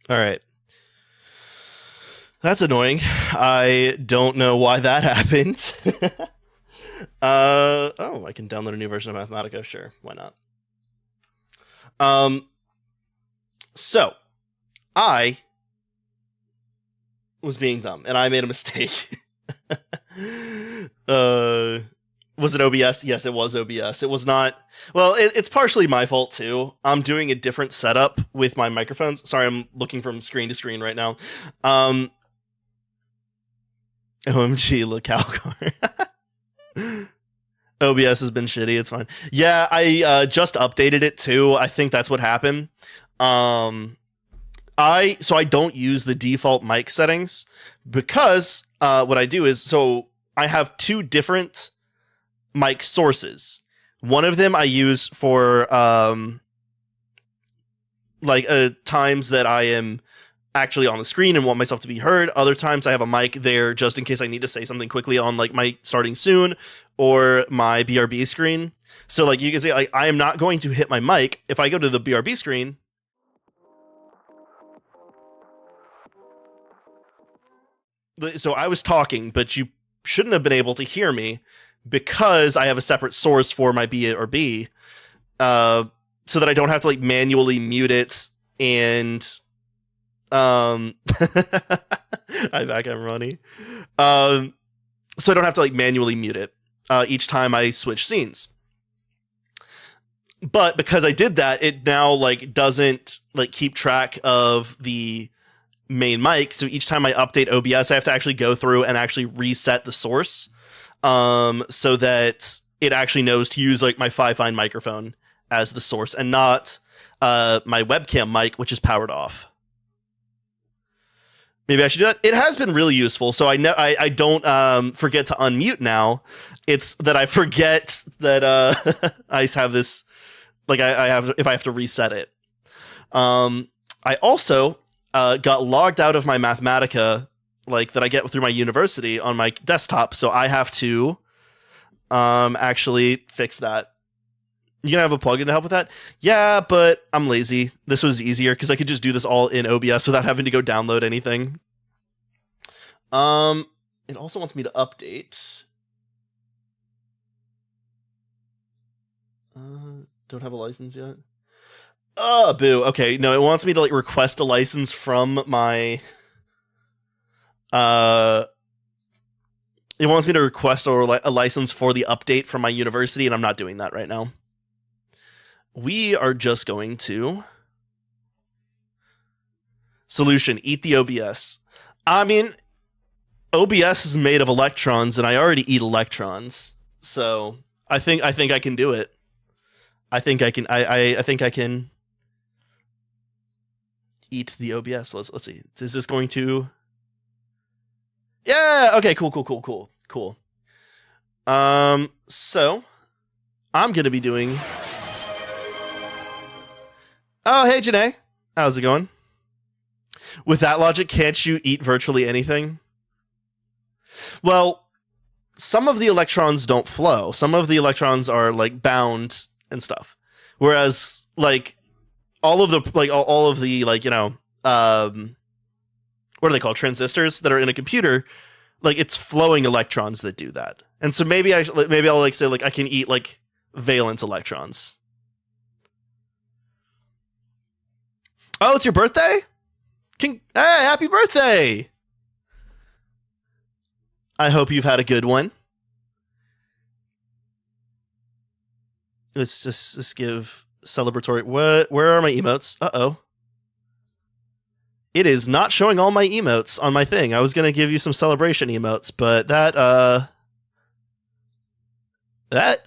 All right. That's annoying. I don't know why that happened. Oh, I can download a new version of Mathematica. Sure, why not? Um, so I was being dumb and I made a mistake. uh, was it OBS? Yes, it was OBS. It was not. Well, it's partially my fault too. I'm doing a different setup with my microphones. Sorry, I'm looking from screen to screen right now. OMG, look Calcar. OBS has been shitty. It's fine. Yeah, I just updated it too. I think that's what happened. I don't use the default mic settings because what I do is I have two different mic sources. One of them I use for times that I am actually on the screen and want myself to be heard. Other times I have a mic there just in case I need to say something quickly on like my starting soon or my BRB screen. So like you can say like I am not going to hit my mic if I go to the BRB screen. So I was talking, but you shouldn't have been able to hear me because I have a separate source for my BRB, so that I don't have to like manually mute it and I back I'm Ronnie. So I don't have to like manually mute it each time I switch scenes. But because I did that, it now like doesn't like keep track of the main mic. So each time I update OBS, I have to actually go through and actually reset the source, so that it actually knows to use like my Fifine microphone as the source and not my webcam mic, which is powered off. Maybe I should do that. It has been really useful. So I don't forget to unmute now. It's that I forget that I have this, like I have, if I have to reset it. I also got logged out of my Mathematica, like that I get through my university on my desktop. So I have to actually fix that. You can have a plugin to help with that? Yeah, but I'm lazy. This was easier because I could just do this all in OBS without having to go download anything. It also wants me to update. Don't have a license yet. Oh, boo. Okay, no, it wants me to like request a license from my it wants me to request a license for the update from my university, and I'm not doing that right now. We are just going to solution, eat the OBS. I mean, OBS is made of electrons, and I already eat electrons, so I think I can do it. I think I can. I think I can eat the OBS. Let's see. Is this going to? Yeah. Okay. Cool. So I'm gonna be doing. Oh, hey, Janae. How's it going? With that logic, can't you eat virtually anything? Well, some of the electrons don't flow. Some of the electrons are like bound and stuff. Whereas like all of the like, you know, what are they called? Transistors that are in a computer, like it's flowing electrons that do that. And so maybe I'll like say like I can eat like valence electrons. Oh, it's your birthday? Hey, happy birthday! I hope you've had a good one. Let's just give celebratory. What? Where are my emotes? Uh-oh. It is not showing all my emotes on my thing. I was gonna give you some celebration emotes, but that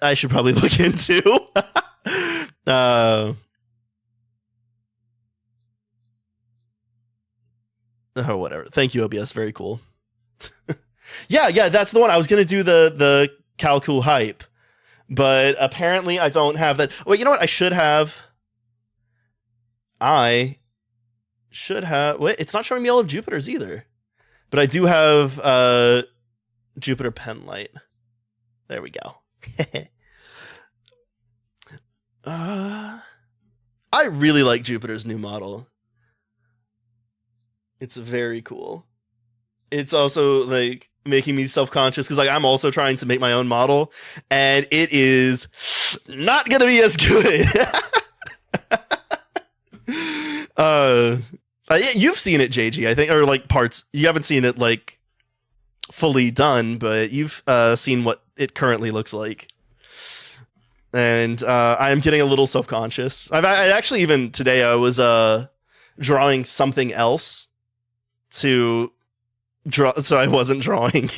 I should probably look into. Oh, whatever. Thank you, OBS. Very cool. yeah, that's the one. I was gonna do the Calcool hype, but apparently I don't have that. Wait, you know what? I should have. Wait, it's not showing me all of Jupiter's either. But I do have Jupiter Penlight. There we go. I really like Jupiter's new model. It's very cool. It's also like making me self-conscious because like I'm also trying to make my own model and it is not gonna be as good. Yeah, you've seen it, JG, I think, or like parts. You haven't seen it like fully done, but you've seen what it currently looks like. And I am getting a little self-conscious. I actually, even today, I was drawing something else to draw, so I wasn't drawing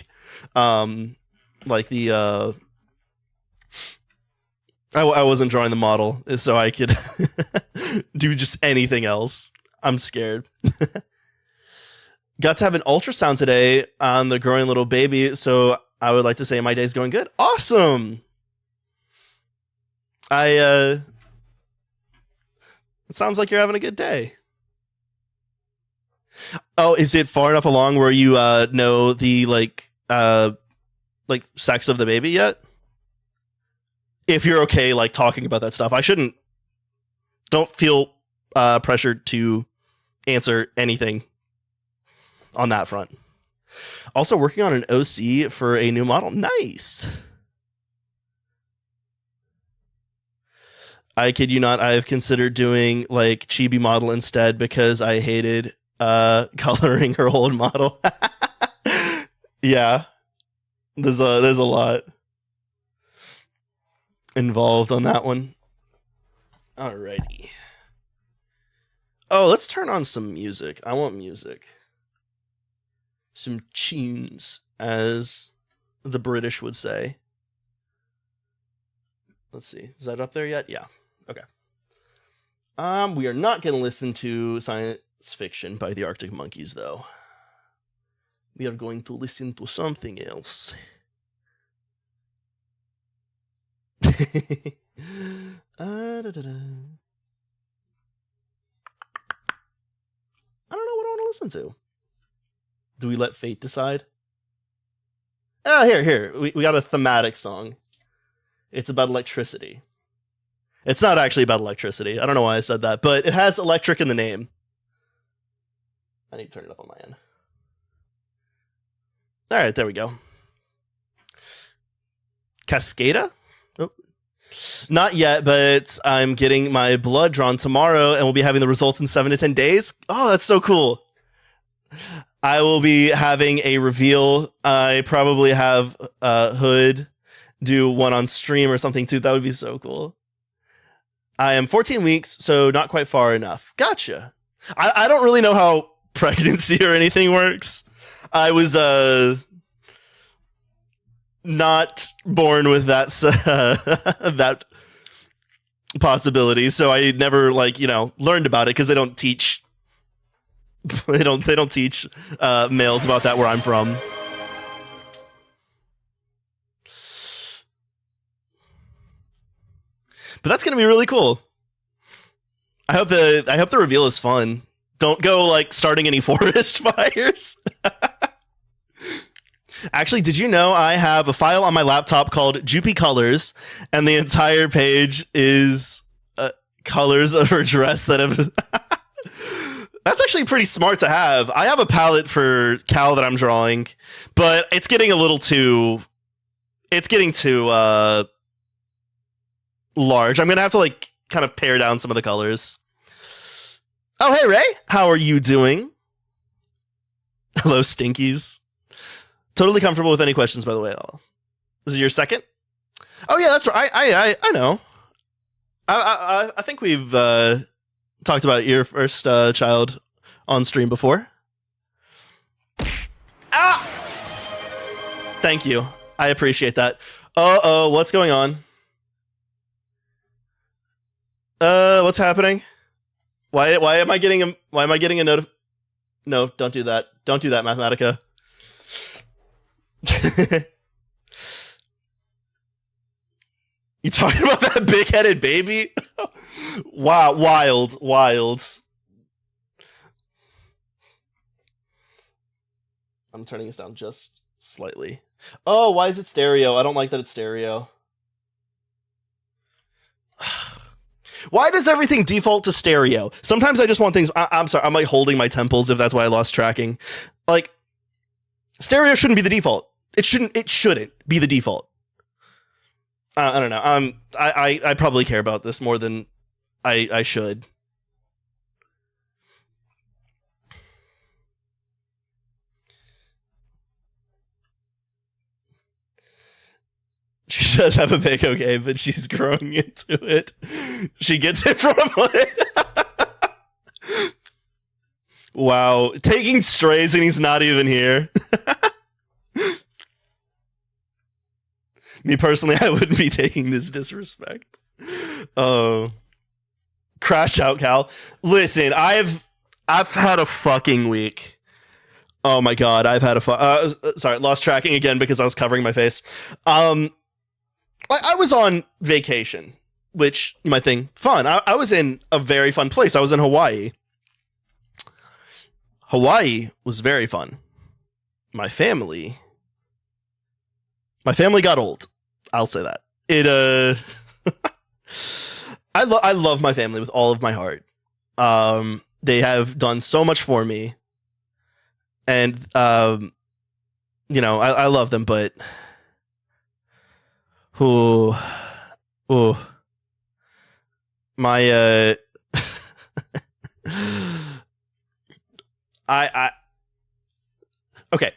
like the I wasn't drawing the model so I could do just anything else. I'm scared. Got to have an ultrasound today on the growing little baby, so I would like to say my day's going good. Awesome. It sounds like you're having a good day. Oh, is it far enough along where you know the like sex of the baby yet? If you're okay like talking about that stuff. Don't feel pressured to answer anything on that front. Also working on an OC for a new model. Nice. I kid you not, I've considered doing like chibi model instead because I hated coloring her old model. Yeah. There's a lot involved on that one. Alrighty. Oh, let's turn on some music. I want music. Some tunes, as the British would say. Let's see. Is that up there yet? Yeah. Okay. We are not going to listen to science fiction by the Arctic Monkeys, though. We are going to listen to something else. I don't know what I want to listen to. Do we let fate decide? Oh, here. We got a thematic song. It's about electricity. It's not actually about electricity. I don't know why I said that, but it has electric in the name. I need to turn it up on my end. All right, there we go. Cascada? Oh. Not yet, but I'm getting my blood drawn tomorrow, and we'll be having the results in 7 to 10 days. Oh, that's so cool. I will be having a reveal. I probably have Hood do one on stream or something too. That would be so cool. I am 14 weeks, so not quite far enough. Gotcha. I don't really know how pregnancy or anything works. I was not born with that that possibility, so I never learned about it because they don't teach they don't teach males about that where I'm from. But that's gonna be really cool. I hope the reveal is fun. Don't go starting any forest fires. Actually, did you know I have a file on my laptop called Joopy Colors, and the entire page is colors of her dress that have. That's actually pretty smart to have. I have a palette for Cal that I'm drawing, but it's getting a little too. It's getting too large. I'm gonna have to kind of pare down some of the colors. Oh, hey Ray, how are you doing? Hello, Stinkies. Totally comfortable with any questions, by the way. This is your second? Oh yeah, that's right. I know. I think we've talked about your first child on stream before. Ah! Thank you. I appreciate that. Uh-oh, what's going on? What's happening? Why am I getting a notif? No, don't do that. Don't do that, Mathematica. You talking about that big-headed baby? Wow, wild. I'm turning this down just slightly. Oh, why is it stereo? I don't like that it's stereo. Why does everything default to stereo? Sometimes I just want things. I'm sorry. I'm like holding my temples if that's why I lost tracking. Like, stereo shouldn't be the default. It shouldn't be the default. I don't know. I probably care about this more than I should. She does have a big okay, but she's growing into it. She gets it from it. Wow. Taking strays and he's not even here. Me personally, I wouldn't be taking this disrespect. Oh. Crash out, Cal. Listen, I've had a fucking week. Oh my god, I've had a sorry, lost tracking again because I was covering my face. I was on vacation, which you might think, fun. I was in a very fun place. I was in Hawaii. Hawaii was very fun. My family got old. I'll say that. I love my family with all of my heart. They have done so much for me. And, you know, I love them, but... Ooh. My, okay.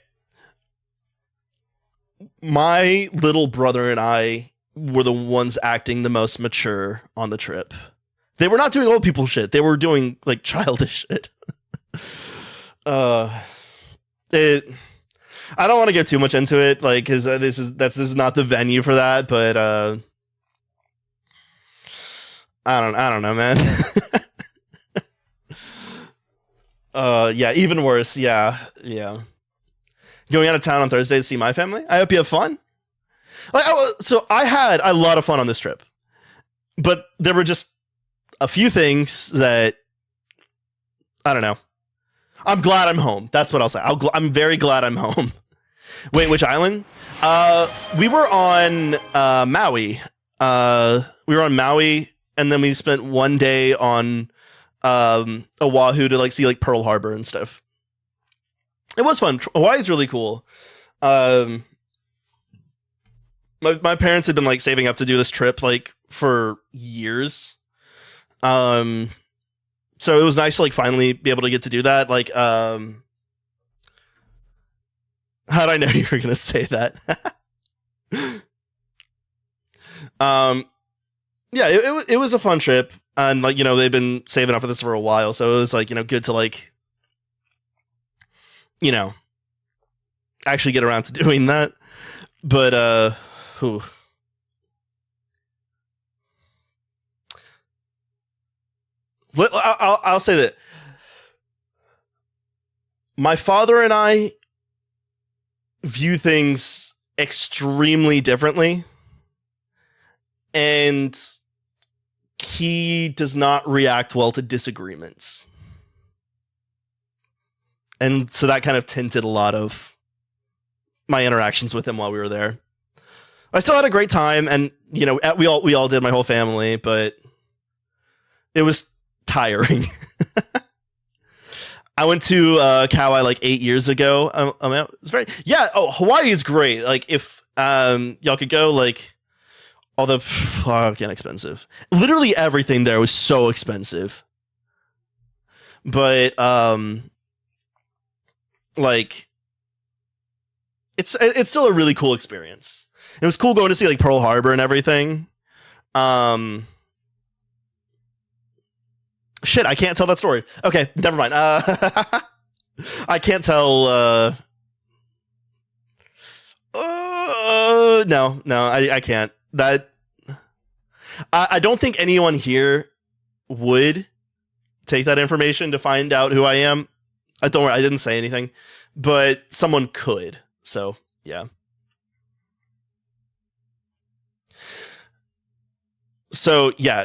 My little brother and I were the ones acting the most mature on the trip. They were not doing old people shit. They were doing, like, childish shit. I don't want to get too much into it, like, because this is not the venue for that. But I don't know, man. Yeah, even worse. Yeah. Going out of town on Thursday to see my family. I hope you have fun. Like, so I had a lot of fun on this trip, but there were just a few things that I don't know. I'm glad I'm home. That's what I'll say. I'm very glad I'm home. Wait, which island? We were on Maui. We were on Maui, and then we spent one day on Oahu to like see like Pearl Harbor and stuff. It was fun. Hawaii's really cool. My parents had been like saving up to do this trip like for years. So it was nice to like finally be able to get to do that. Like, how'd I know you were gonna say that? Yeah, it was a fun trip, and like, you know, they've been saving up for this for a while, so it was like, you know, good to like, you know, actually get around to doing that. But I'll say that my father and I view things extremely differently, and he does not react well to disagreements. And so that kind of tinted a lot of my interactions with him while we were there. I still had a great time, and you know, we all did, my whole family, but it was tiring. I went to Kauai like 8 years ago. It's very Hawaii is great. Like, if y'all could go, like, all the fucking expensive. Literally everything there was so expensive. But like, it's still a really cool experience. It was cool going to see like Pearl Harbor and everything. Shit, I can't tell that story. Okay, never mind. I can't tell. No, I can't. That I don't think anyone here would take that information to find out who I am. Don't worry, I didn't say anything, but someone could. So yeah. So yeah,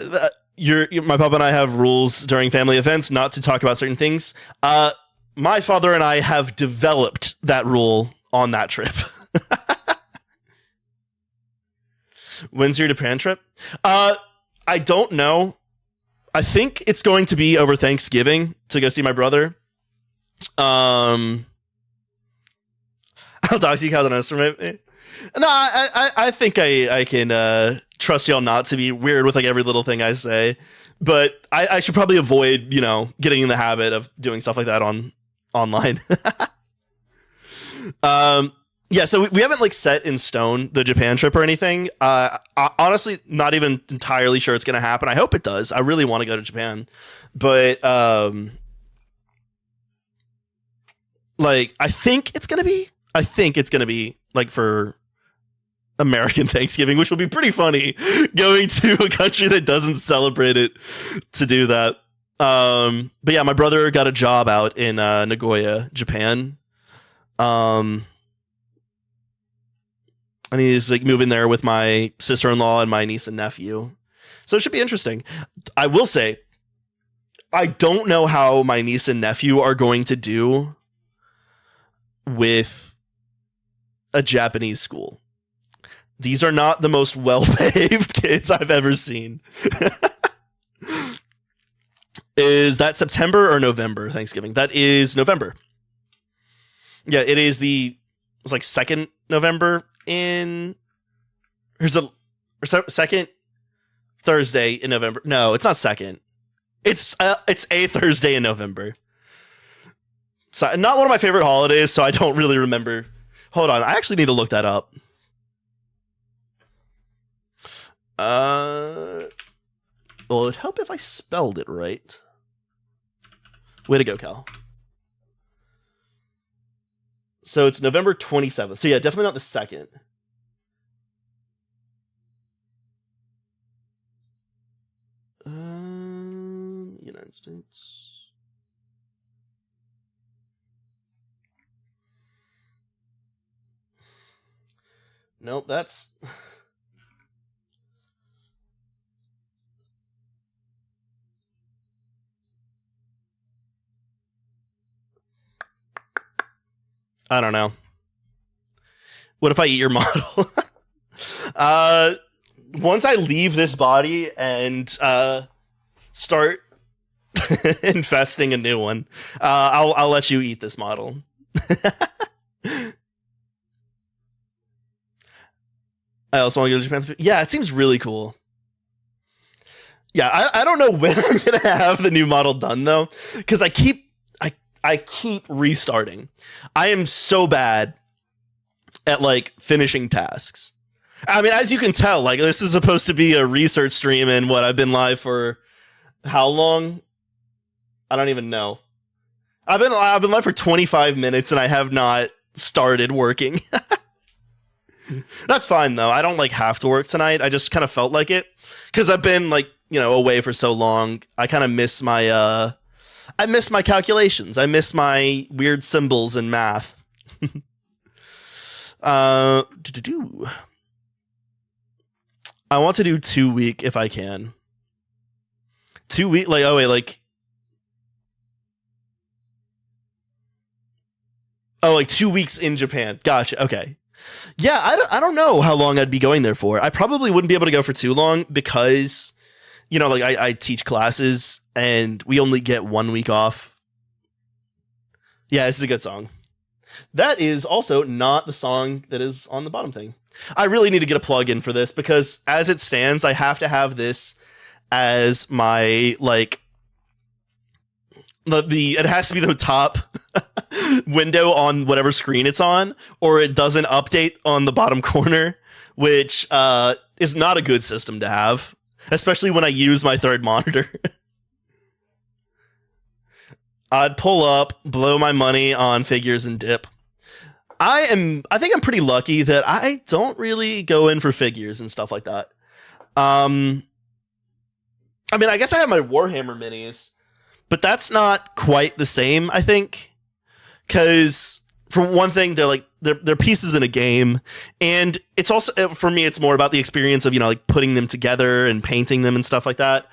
my papa and I have rules during family events not to talk about certain things. My father and I have developed that rule on that trip. When's your Japan trip? I don't know. I think it's going to be over Thanksgiving to go see my brother. I'll dox you, Calvin, estimate me. No, I think I can trust y'all not to be weird with like every little thing I say, but I should probably avoid, you know, getting in the habit of doing stuff like that online. Yeah, so we haven't like set in stone the Japan trip or anything. Honestly, not even entirely sure it's gonna happen. I hope it does. I really want to go to Japan, but like I think it's gonna be like for American Thanksgiving, which will be pretty funny going to a country that doesn't celebrate it to do that. But yeah, my brother got a job out in Nagoya, Japan. And he's like moving there with my sister-in-law and my niece and nephew. So it should be interesting. I will say, I don't know how my niece and nephew are going to do with a Japanese school. These are not the most well-behaved kids I've ever seen. Is that September or November, Thanksgiving? That is November. Yeah, it's like 2nd November in... Here's a second Thursday in November. No, it's not 2nd. It's a Thursday in November. So, not one of my favorite holidays, so I don't really remember. Hold on, I actually need to look that up. Well, it'd help if I spelled it right. Way to go, Cal. So it's November 27th. So yeah, definitely not the 2nd. United States. Nope, that's... I don't know. What if I eat your model? Once I leave this body and start infesting a new one, I'll let you eat this model. I also want to go to Japan. Yeah, it seems really cool. Yeah, I don't know when I'm gonna have the new model done though, because I keep restarting. I am so bad at like finishing tasks. I mean, as you can tell, like this is supposed to be a research stream, and what I've been live for how long? I don't even know. I've been live for 25 minutes and I have not started working. That's fine though. I don't like have to work tonight. I just kind of felt like it because I've been like, you know, away for so long. I kind of miss my I miss my calculations. I miss my weird symbols and math. I want to do 2 week if I can. 2 week, like, oh wait, like, oh, like 2 weeks in Japan. Gotcha. Okay. Yeah, I don't know how long I'd be going there for. I probably wouldn't be able to go for too long because, you know, like I teach classes and we only get 1 week off. Yeah, this is a good song. That is also not the song that is on the bottom thing. I really need to get a plug in for this because as it stands, I have to have this as my, like, it has to be the top window on whatever screen it's on, or it doesn't update on the bottom corner, which is not a good system to have, especially when I use my third monitor. I'd pull up, blow my money on figures and dip. I think I'm pretty lucky that I don't really go in for figures and stuff like that. I mean, I guess I have my Warhammer minis, but that's not quite the same, I think. Because for one thing, they're pieces in a game, and it's also, for me, it's more about the experience of, you know, like putting them together and painting them and stuff like that.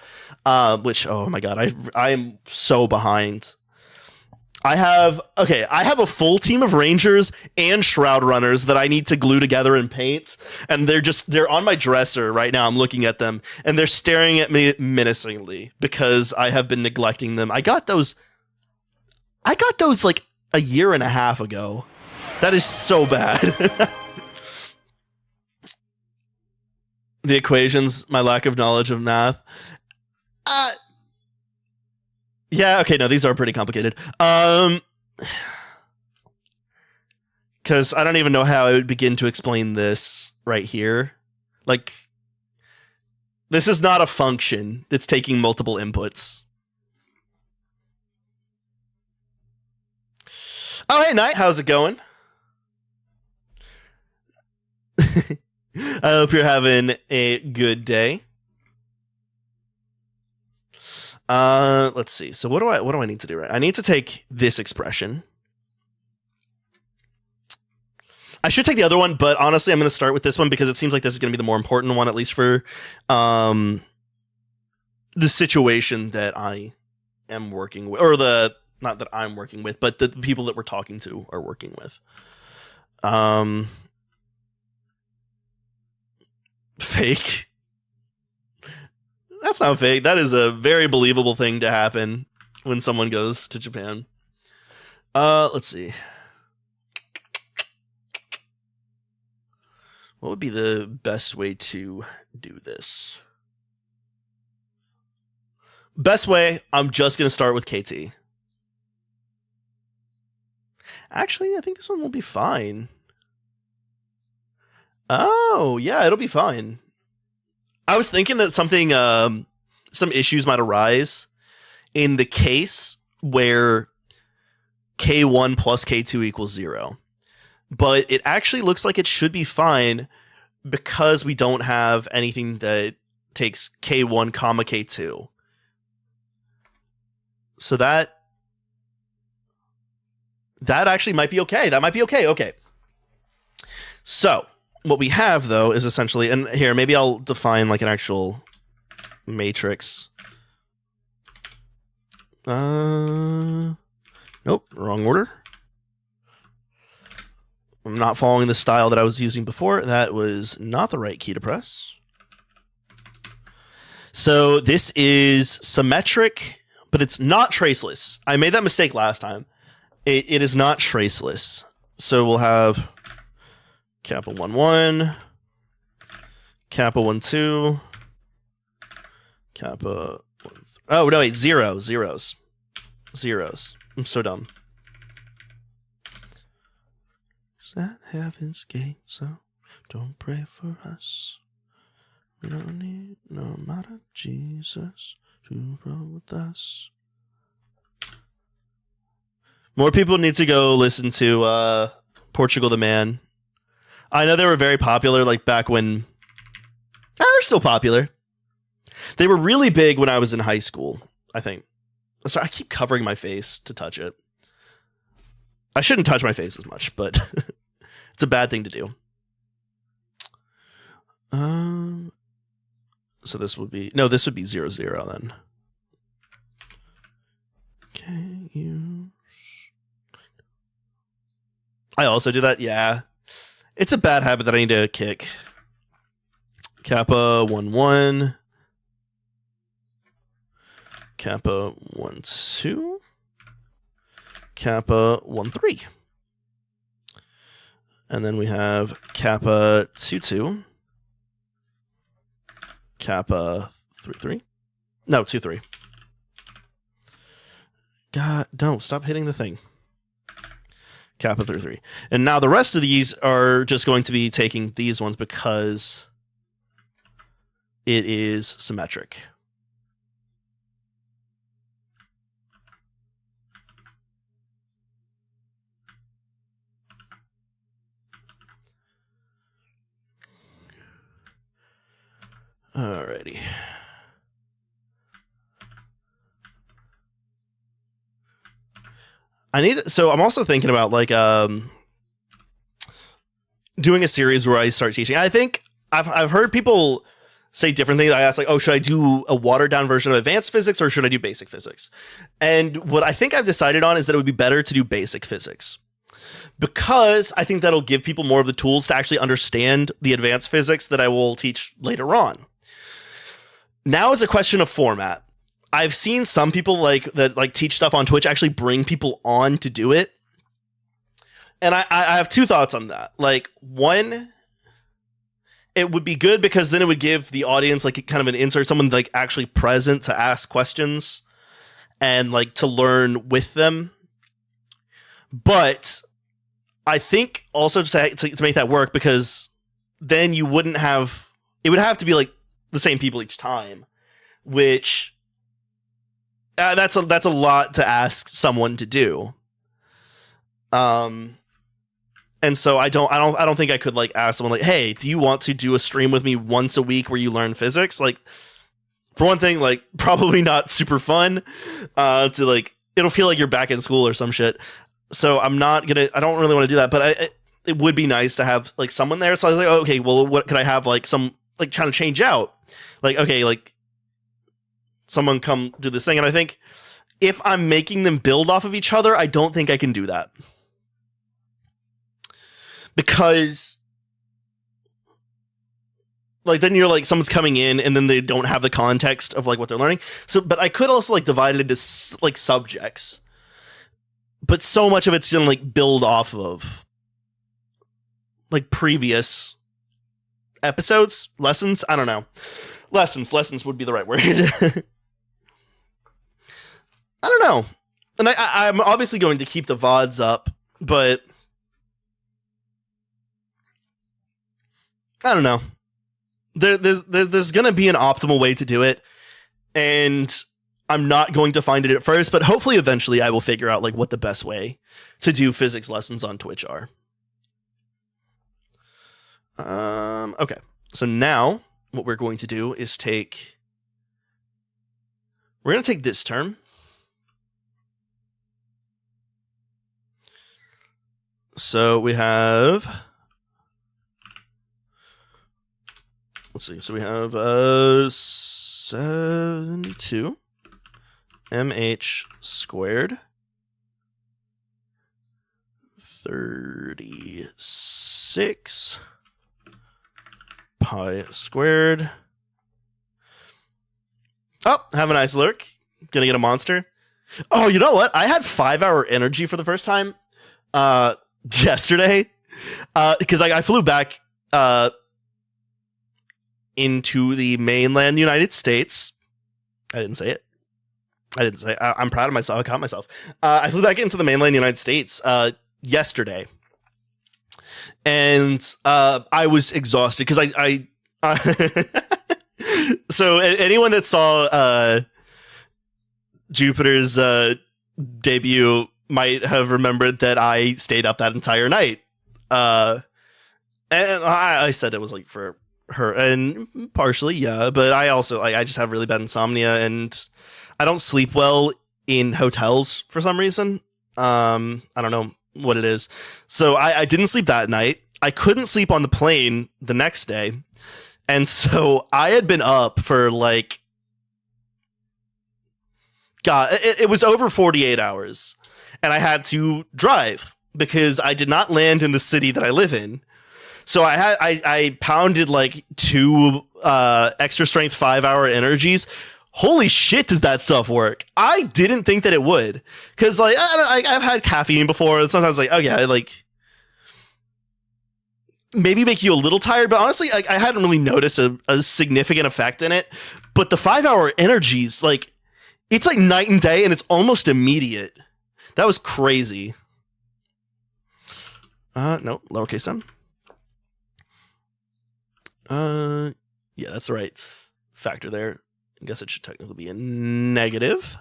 Which, oh my god, I am so behind. I have a full team of Rangers and Shroud Runners that I need to glue together and paint, and they're on my dresser right now. I'm looking at them, and they're staring at me menacingly because I have been neglecting them. I got those like a year and a half ago. That is so bad. The equations, my lack of knowledge of math. Yeah, okay, no, these are pretty complicated. Because I don't even know how I would begin to explain this right here. Like, this is not a function that's taking multiple inputs. Oh, hey, Knight, how's it going? I hope you're having a good day. Let's see. So what do I need to do? Right, I need to take this expression. I should take the other one, but honestly, I'm going to start with this one because it seems like this is going to be the more important one, at least for the situation that I am working with, or not that I'm working with, but the people that we're talking to are working with. Fake. That's not fake. That is a very believable thing to happen when someone goes to Japan. Let's see. What would be the best way to do this? Best way, I'm just going to start with KT. Actually, I think this one will be fine. Oh, yeah, it'll be fine. I was thinking that something, some issues might arise in the case where K1 plus K2 equals 0. But it actually looks like it should be fine because we don't have anything that takes K1 comma K2. So that actually might be okay. That might be okay. Okay. So what we have, though, is essentially, and here, maybe I'll define like an actual matrix. Nope, wrong order. I'm not following the style that I was using before. That was not the right key to press. So this is symmetric, but it's not traceless. I made that mistake last time. It is not traceless. So we'll have kappa 1 1, kappa 1 2, kappa 1 3. Oh no, wait, zeros. I'm so dumb. It's at heaven's gate, so don't pray for us. We don't need no matter Jesus to roll with us. More people need to go listen to Portugal the Man. I know they were very popular, like back when... they're still popular. They were really big when I was in high school, I think. Sorry, I keep covering my face to touch it. I shouldn't touch my face as much, but it's a bad thing to do. So this would be... no, this would be 0 0 then. Can you... I also do that? Yeah. It's a bad habit that I need to kick. Kappa 1 1. Kappa 1 2. Kappa 1 3. And then we have Kappa 2 2. Kappa 3 3. No, 2 3. God, don't stop hitting the thing. Kappa 3 3. And now the rest of these are just going to be taking these ones because it is symmetric. Alrighty. So I'm also thinking about like doing a series where I start teaching. I think I've heard people say different things. I asked like, oh, should I do a watered down version of advanced physics or should I do basic physics? And what I think I've decided on is that it would be better to do basic physics, because I think that'll give people more of the tools to actually understand the advanced physics that I will teach later on. Now is a question of format. I've seen some people that teach stuff on Twitch actually bring people on to do it. And I have two thoughts on that. Like, one, it would be good because then it would give the audience like kind of an insert, someone like actually present to ask questions and like to learn with them. But I think also to make that work, because then you wouldn't have, it would have to be like the same people each time, which that's a lot to ask someone to do. And so I don't think I could like ask someone like, hey, do you want to do a stream with me once a week where you learn physics? Like, for one thing, like probably not super fun, to like, it'll feel like you're back in school or some shit. So I don't really want to do that, but it would be nice to have like someone there. So I was like, oh, okay, well, what could I have like some like kind of change out? Like, okay, like someone come do this thing. And I think if I'm making them build off of each other, I don't think I can do that. Because like then you're like someone's coming in and then they don't have the context of like what they're learning. So, but I could also like divide it into like subjects, but so much of it's gonna like build off of like previous episodes, lessons. I don't know. Lessons would be the right word. I don't know. And I'm obviously going to keep the VODs up, but I don't know. There's going to be an optimal way to do it, and I'm not going to find it at first, but hopefully eventually I will figure out like what the best way to do physics lessons on Twitch are. Okay. So now what we're going to do is we're going to take this term. So we have, let's see. So we have 72 mh squared 36 pi squared. Oh, have a nice look. Gonna get a monster. Oh, you know what? I had 5-hour energy for the first time yesterday, because I flew back into the mainland United States. I didn't say it. I'm proud of myself. I caught myself. I flew back into the mainland United States yesterday, and I was exhausted because I so anyone that saw Jupiter's debut might have remembered that I stayed up that entire night. And I said it was like for her, and partially, yeah, but I also I just have really bad insomnia, and I don't sleep well in hotels for some reason. I don't know what it is. So I didn't sleep that night. I couldn't sleep on the plane the next day. And so I had been up for like, God, it was over 48 hours. And I had to drive because I did not land in the city that I live in. So I pounded like 2 extra strength 5-hour energies. Holy shit, does that stuff work? I didn't think that it would, because like I've had caffeine before, and sometimes like, oh yeah, like maybe make you a little tired, but honestly, like I hadn't really noticed a significant effect in it. But the 5-hour energies, like it's like night and day, and it's almost immediate. That was crazy. No, lowercase m. Yeah, that's the right factor there. I guess it should technically be a negative.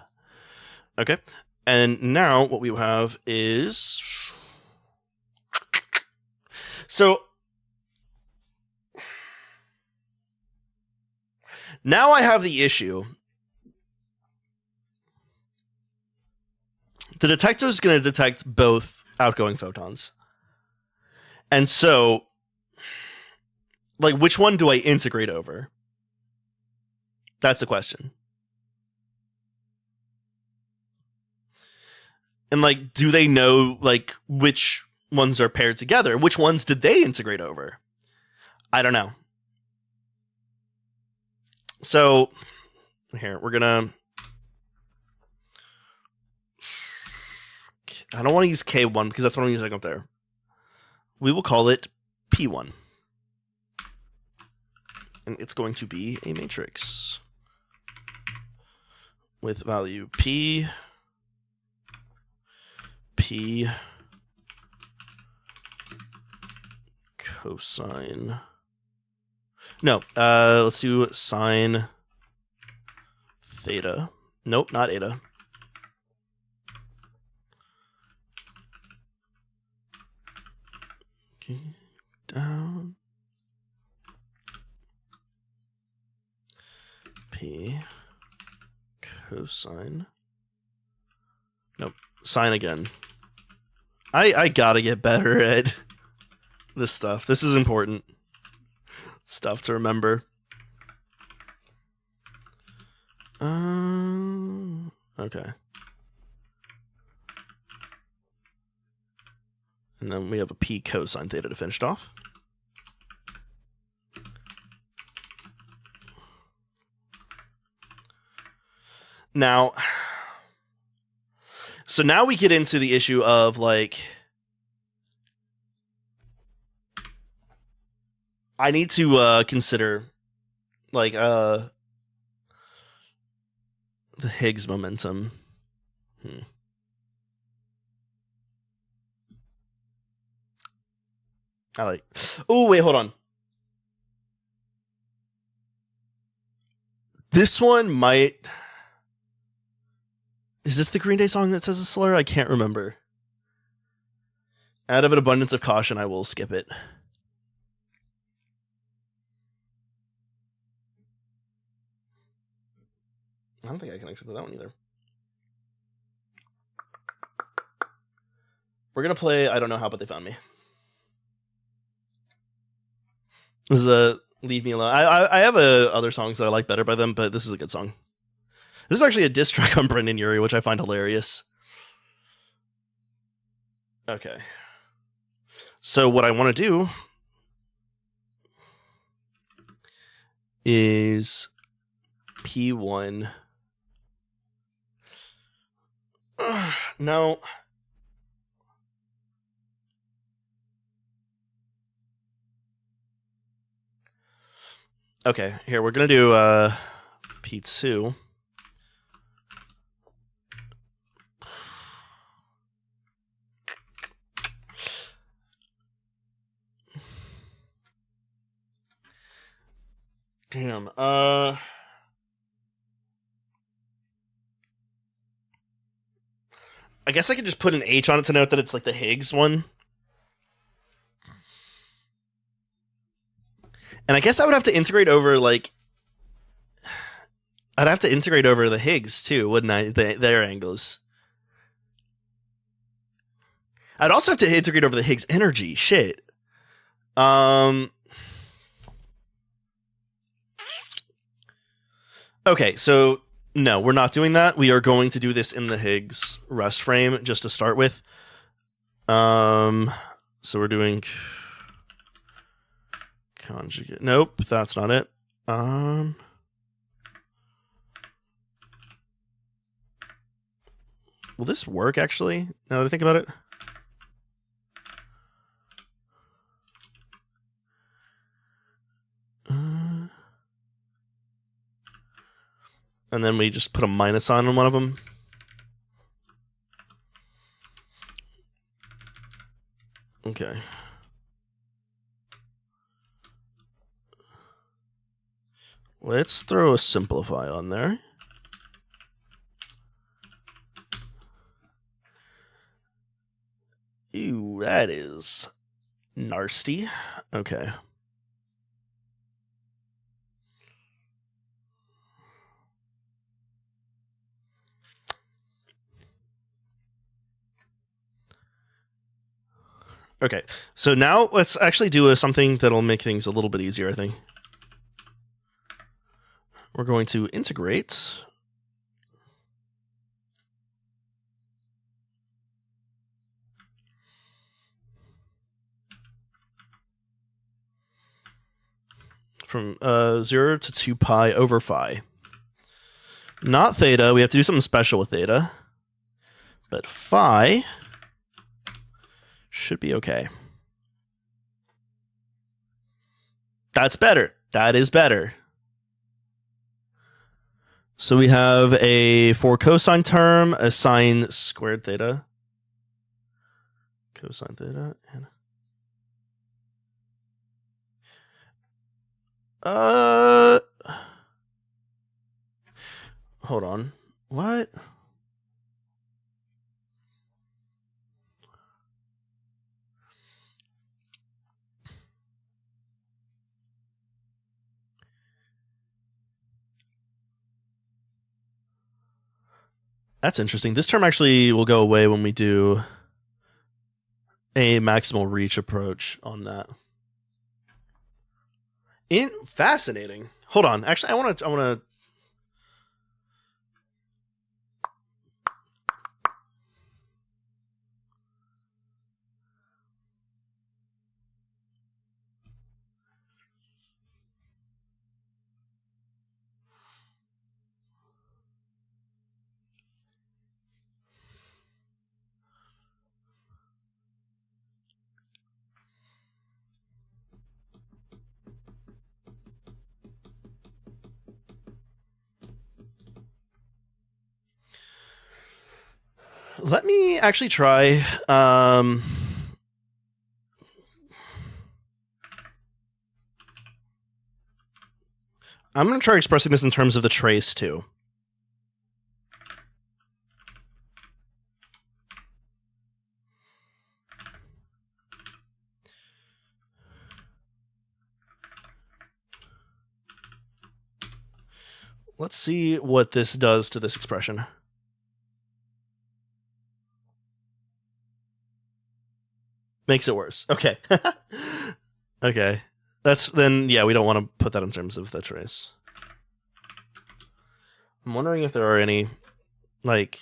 Okay. And now what we have is, so now I have the issue. The detector is going to detect both outgoing photons. And so, like, which one do I integrate over? That's the question. And like, do they know like which ones are paired together? Which ones did they integrate over? I don't know. So here, we're gonna, I don't want to use K1 because that's what I'm using up there. We will call it P1. And it's going to be a matrix with value P, cosine. No, let's do sine theta. Nope, not eta. Okay, down. P cosine. Nope, sine again. I gotta get better at this stuff. This is important stuff to remember. Okay. And then we have a P cosine theta to finish it off. Now, so now we get into the issue of like, I need to consider like the Higgs momentum. I like. Oh wait, hold on. This one might. Is this the Green Day song that says a slur? I can't remember. Out of an abundance of caution, I will skip it. I don't think I can actually play that one either. We're going to play I Don't Know How, But They Found Me. This is a Leave Me Alone. I have other songs that I like better by them, but this is a good song. This is actually a diss track on Brendan Urie, which I find hilarious. Okay. So what I want to do is P1. No. Okay, here, we're going to do P2. Damn. I guess I could just put an H on it to note that it's like the Higgs one. And I guess I would have to integrate over like I'd have to integrate over the Higgs too, wouldn't I? Their angles. I'd also have to integrate over the Higgs energy. Shit. Okay, so no, we're not doing that. We are going to do this in the Higgs rest frame just to start with. So we're doing conjugate. Nope, that's not it. Will this work actually? Now that I think about it. And then we just put a minus on one of them. Okay. Let's throw a simplify on there. Ew, that is nasty. Okay. Okay, so now let's actually do something that'll make things a little bit easier, I think. We're going to integrate from 0 to 2 pi over phi. Not theta. We have to do something special with theta. But phi should be okay. That's better. That is better. So we have a for cosine term, a sine squared theta. Cosine theta. And hold on. What? That's interesting. This term actually will go away when we do a maximal reach approach on that. Fascinating. Hold on. Actually, I want to. Let me actually try. I'm going to try expressing this in terms of the trace too. Let's see what this does to this expression. Makes it worse. Okay. Okay. That's then, yeah, we don't want to put that in terms of the trace. I'm wondering if there are any, like...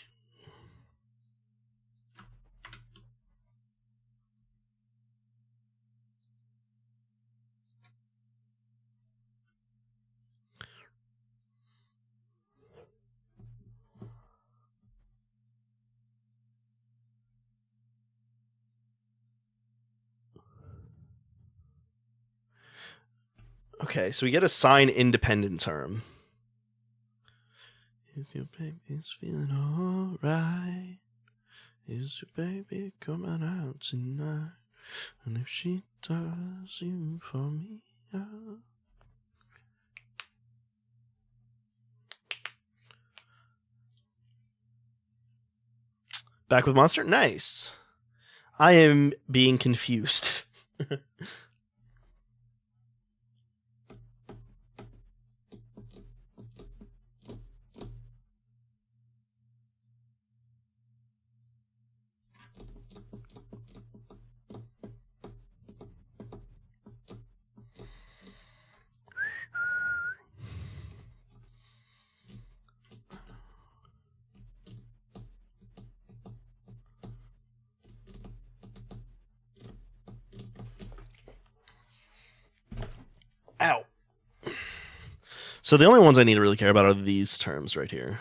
Okay, so we get a sign independent term. If your baby's feeling alright, is your baby coming out tonight? And if she does, you for me out. Back with Monster? Nice. I am being confused. Ow. So the only ones I need to really care about are these terms right here.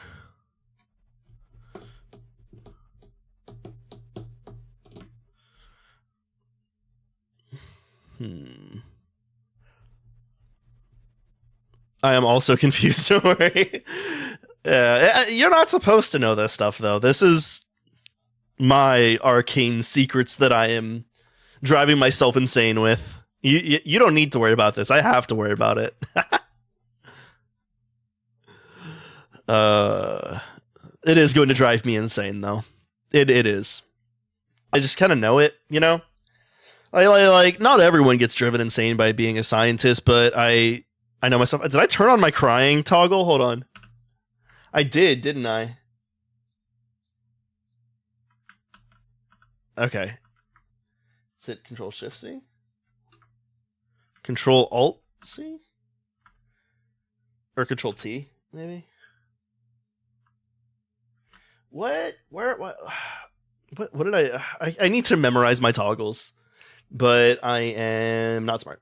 I am also confused, don't worry. You're not supposed to know this stuff, though. This is my arcane secrets that I am driving myself insane with. You don't need to worry about this. I have to worry about it. It is going to drive me insane, though. It is. I just kind of know it, you know? Like, not everyone gets driven insane by being a scientist, but I know myself. Did I turn on my crying toggle? Hold on. I did, didn't I? Okay. Is it Control-Shift-C? Control-Alt-C? Or Control T, maybe? What? Where? What did I need to memorize my toggles, but I am not smart.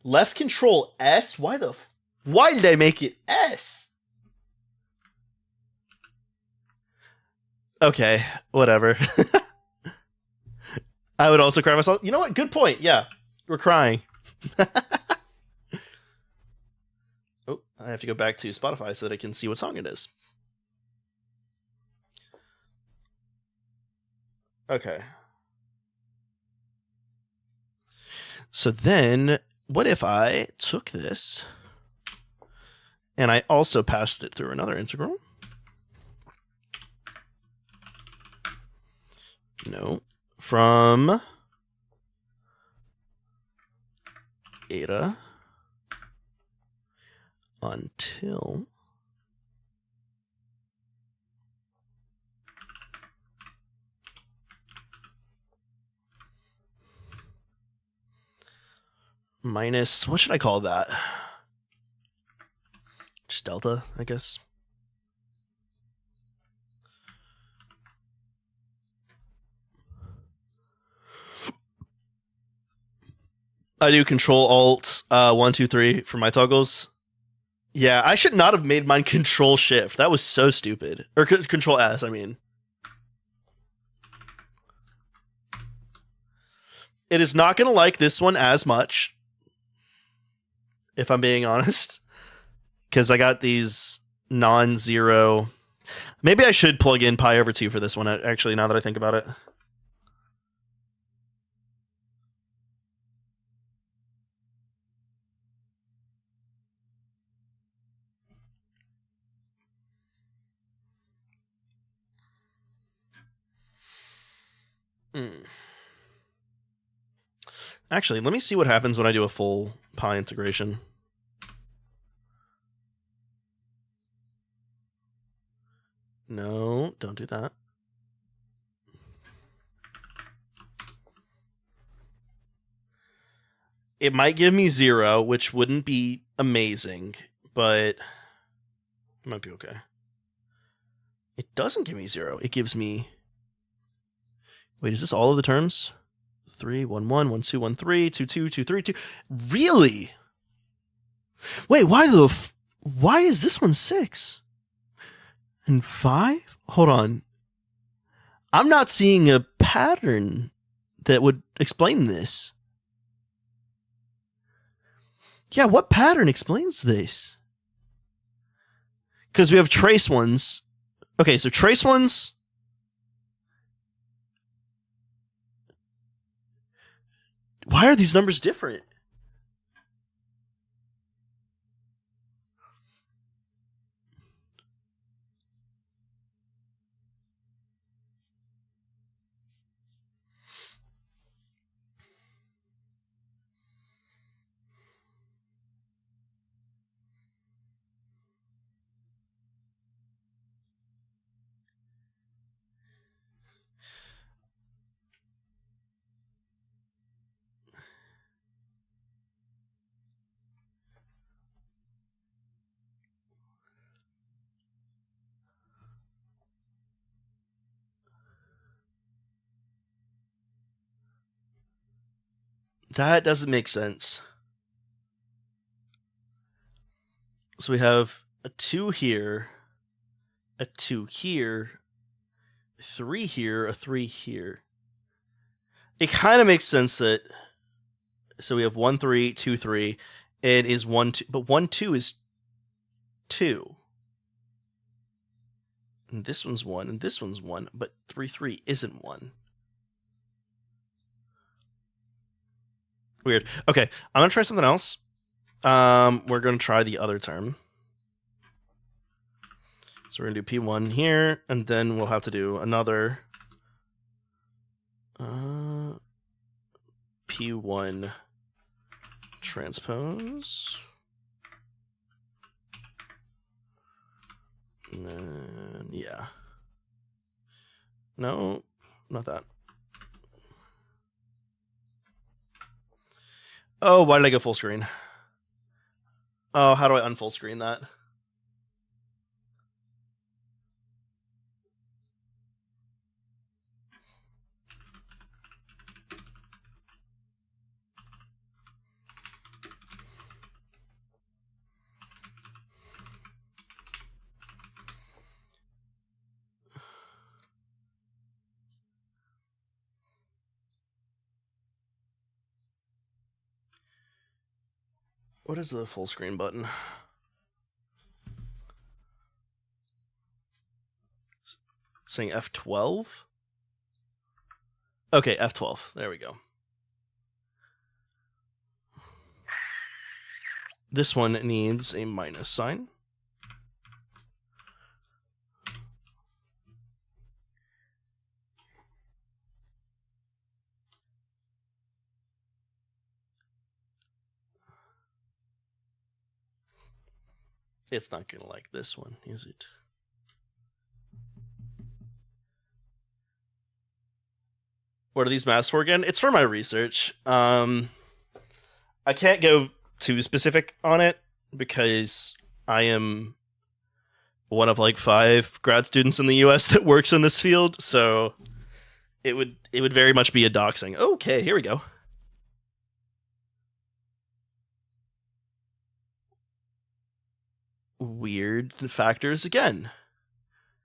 Left Control S? Why did I make it S? Okay, whatever. I would also cry myself. You know what? Good point. Yeah, we're crying. Oh, I have to go back to Spotify so that I can see what song it is. Okay. So then, what if I took this and I also passed it through another integral? No. From eta until minus, what should I call that? Just delta, I guess. I do Control Alt 1, 2, 3 for my toggles. Yeah, I should not have made mine Control Shift. That was so stupid. Or Control S, I mean. It is not going to like this one as much, if I'm being honest, because I got these non-zero. Maybe I should plug in pi over 2 for this one, actually, now that I think about it. Actually, let me see what happens when I do a full pi integration. No, don't do that. It might give me 0, which wouldn't be amazing, but it might be okay. It doesn't give me 0. It gives me... Wait, is this all of the terms? 3, 1, 1, 1, 2, 1, 3, 2, 2, 2, 3, 2. Really? Wait, why is this one 6? And 5? Hold on. I'm not seeing a pattern that would explain this. Yeah, what pattern explains this? Because we have trace ones. Okay, so trace ones... Why are these numbers different? That doesn't make sense. So we have a 2 here, a 2 here, 3 here, a 3 here. It kind of makes sense that... So we have 1, 3, 2, 3. It is 1, 2. But 1, 2 is 2. And this one's 1, and this one's 1. But 3, 3 isn't 1. Weird. Okay, I'm going to try something else. We're going to try the other term. So we're going to do P1 here, and then we'll have to do another P1 transpose. And then, yeah. No, not that. Oh, why did I go full screen? Oh, how do I unfull screen that? What is the full screen button? Saying F12? Okay, F12. There we go. This one needs a minus sign. It's not gonna like this one, is it? What are these maths for again? It's for my research. I can't go too specific on it because I am one of like 5 grad students in the US that works in this field, so it would very much be a doxing. Okay, here we go. Weird factors again.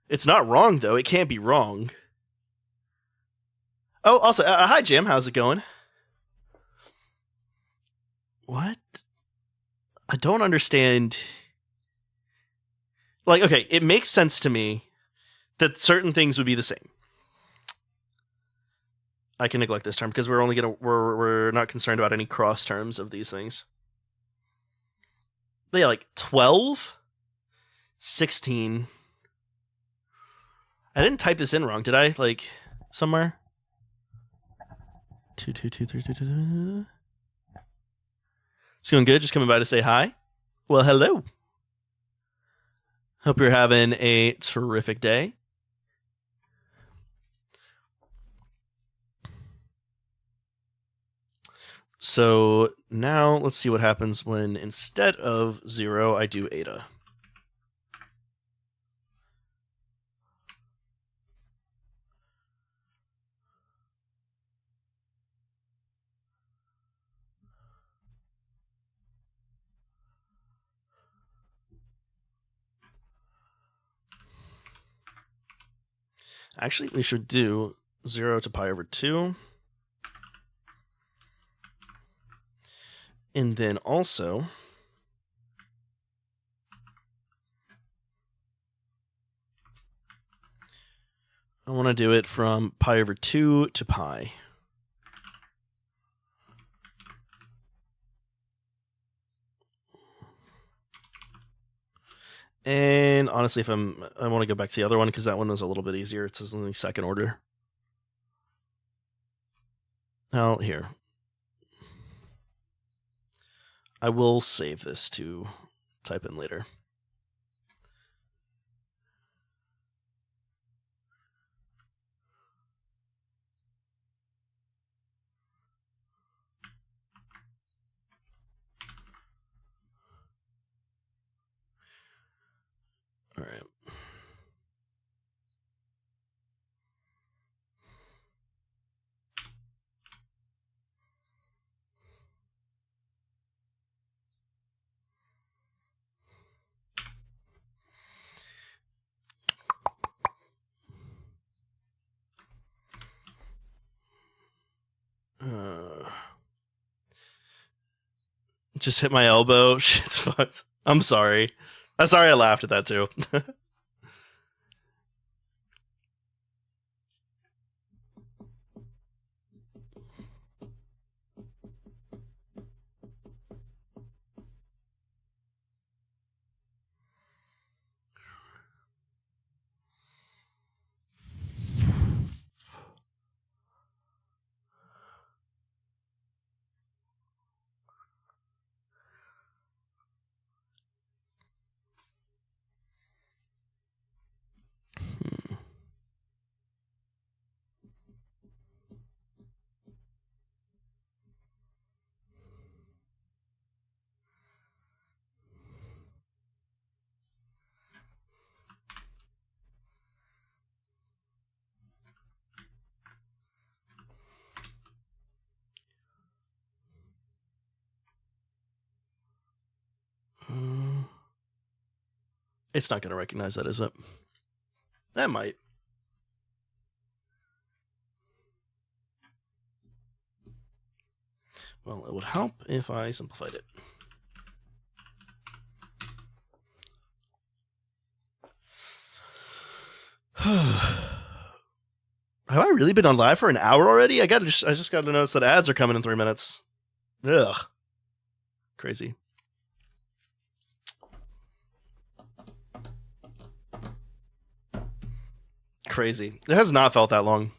It's not wrong though. It can't be wrong. Oh, also, hi Jim. How's it going? What? I don't understand. Like, okay, it makes sense to me that certain things would be the same. I can neglect this term because we're not concerned about any cross terms of these things. But yeah, like 12, 16. I didn't type this in wrong, did I? Like somewhere. 2, 2, 2, 3, 2, 2, 2. It's going good. Just coming by to say hi. Well, hello. Hope you're having a terrific day. So now let's see what happens when instead of 0, I do eta. Actually, we should do 0 to pi over 2. And then also, I want to do it from pi over 2 to pi. And honestly, I want to go back to the other one because that one was a little bit easier. It's only second order. Now, here. I will save this to type in later. All right. Just hit my elbow. Shit's fucked. I'm sorry. I'm sorry I laughed at that too. It's not going to recognize that, is it? That might. Well, it would help if I simplified it. Have I really been on live for an hour already? I just got to notice that ads are coming in 3 minutes. Ugh. Crazy. Crazy. It has not felt that long.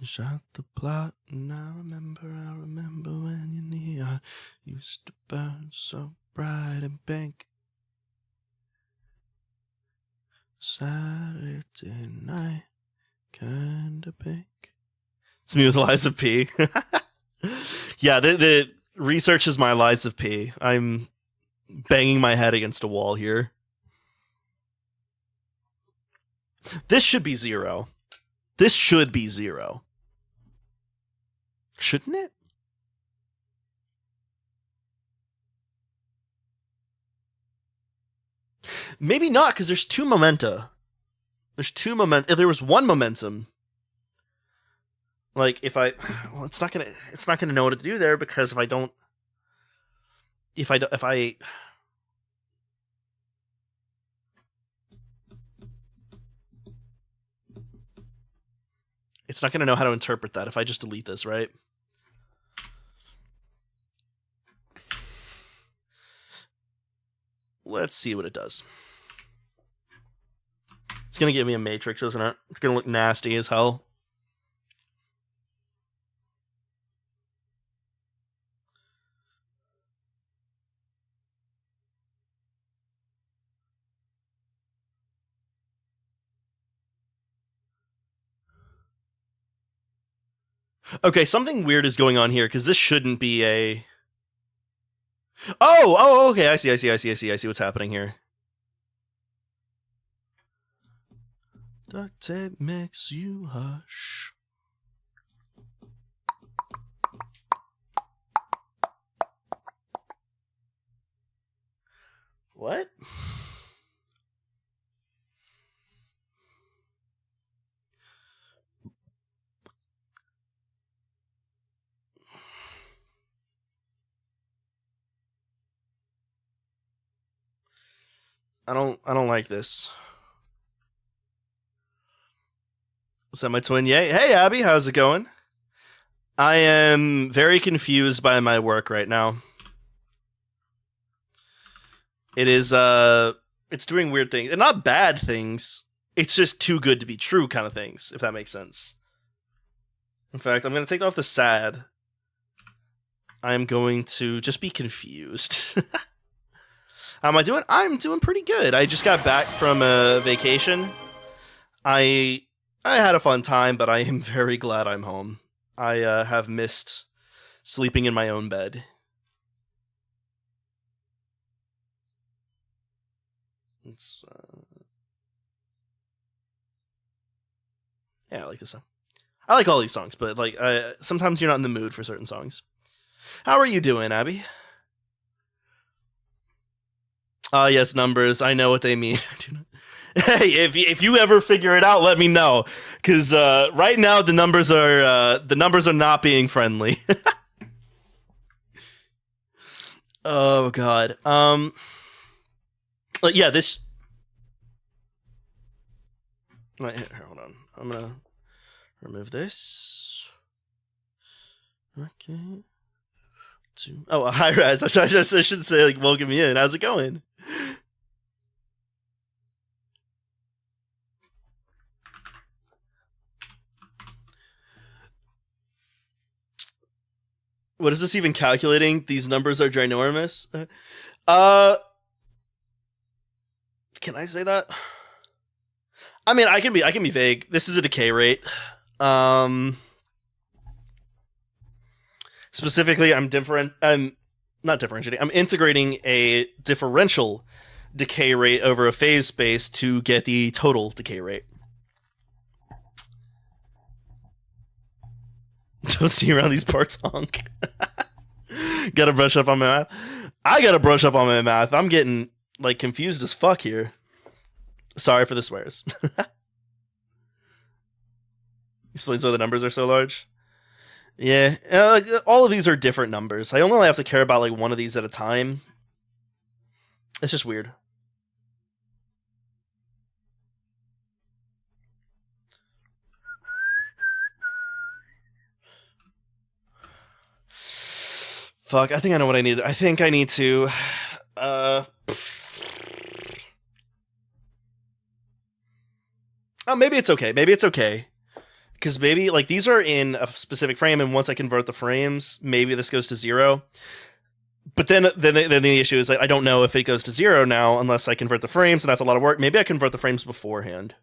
Shot the plot, and I remember when your neon used to burn so bright and pink. Saturday night, kinda pink. It's me with Lies of P. Yeah, the research is my Lies of P. I'm banging my head against a wall here. This should be 0. This should be 0. Shouldn't it? Maybe not, because there's 2 momenta. There's 2 momenta. If there was 1 momentum, like if I, well, it's not gonna know what to do there, because if I it's not gonna know how to interpret that if I just delete this, right? Let's see what it does. It's gonna give me a matrix, isn't it? It's gonna look nasty as hell. Okay, something weird is going on here, because this shouldn't be a... Oh, okay, I see what's happening here. Duct tape makes you hush. What? I don't like this. Is that my twin? Yay. Hey, Abby, how's it going? I am very confused by my work right now. It is, it's doing weird things. And not bad things. It's just too good to be true kind of things, if that makes sense. In fact, I'm going to take off the sad. I'm going to just be confused. How am I doing? I'm doing pretty good. I just got back from a vacation. I had a fun time, but I am very glad I'm home. I have missed sleeping in my own bed. Yeah, I like this song. I like all these songs, but like sometimes you're not in the mood for certain songs. How are you doing, Abby? Yes, numbers. I know what they mean. Hey, if you ever figure it out, let me know. Because right now the numbers are not being friendly. Oh God. Yeah, this. Here, hold on. I'm gonna remove this. Okay. Oh, hi, Raz. I should say like welcome me in. How's it going? What is this even calculating? These numbers are ginormous. Can I say that? I mean, I can be vague. This is a decay rate. Specifically, I'm not differentiating. I'm integrating a differential decay rate over a phase space to get the total decay rate. toasty around these parts, honk. Gotta brush up on my math. I gotta brush up on my math. I'm getting like confused as fuck here. Sorry for the swears. Explains why the numbers are so large. Yeah, all of these are different numbers. I only have to care about like one of these at a time. It's just weird. Fuck, I think I know what I need. I think I need to oh, maybe it's okay. Maybe it's okay. Because maybe like these are in a specific frame, and once I convert the frames, maybe this goes to 0. But then the issue is that I don't know if it goes to 0 now unless I convert the frames, and that's a lot of work. Maybe I convert the frames beforehand.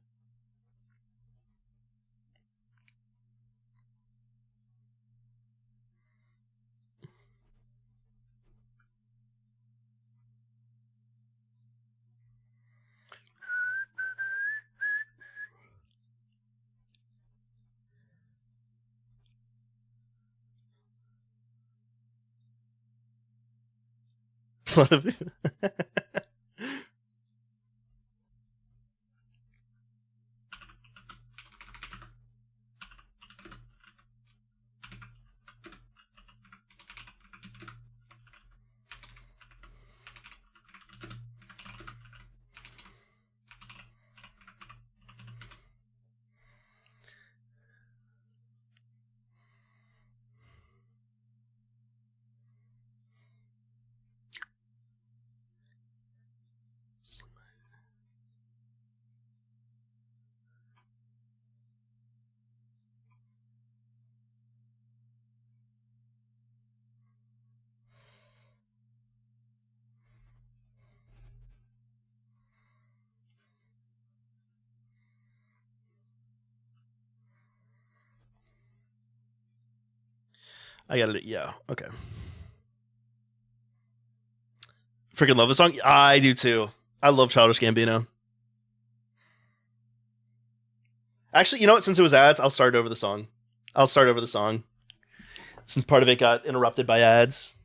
A lot of I got it. Yeah. Okay. Freaking love the song. I do too. I love Childish Gambino. Actually, you know what? Since it was ads, I'll start over the song. Since part of it got interrupted by ads.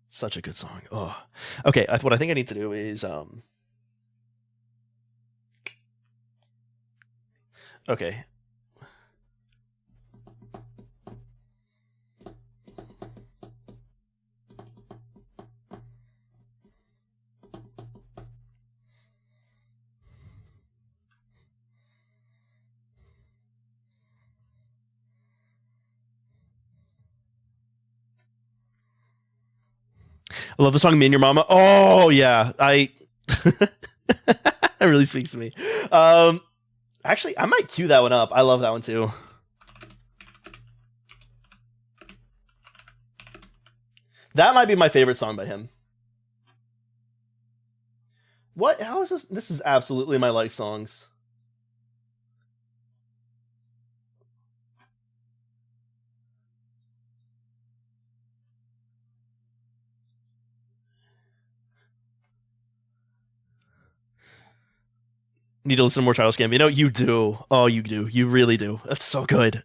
Such a good song. Oh. Okay, what I think I need to do is okay. I love the song "Me and Your Mama." Oh yeah, it really speaks to me. Actually, I might cue that one up. I love that one too. That might be my favorite song by him. What? How is this? This is absolutely my like songs. Need to listen to more Childish Gambino. You do. Oh, you do. You really do. That's so good.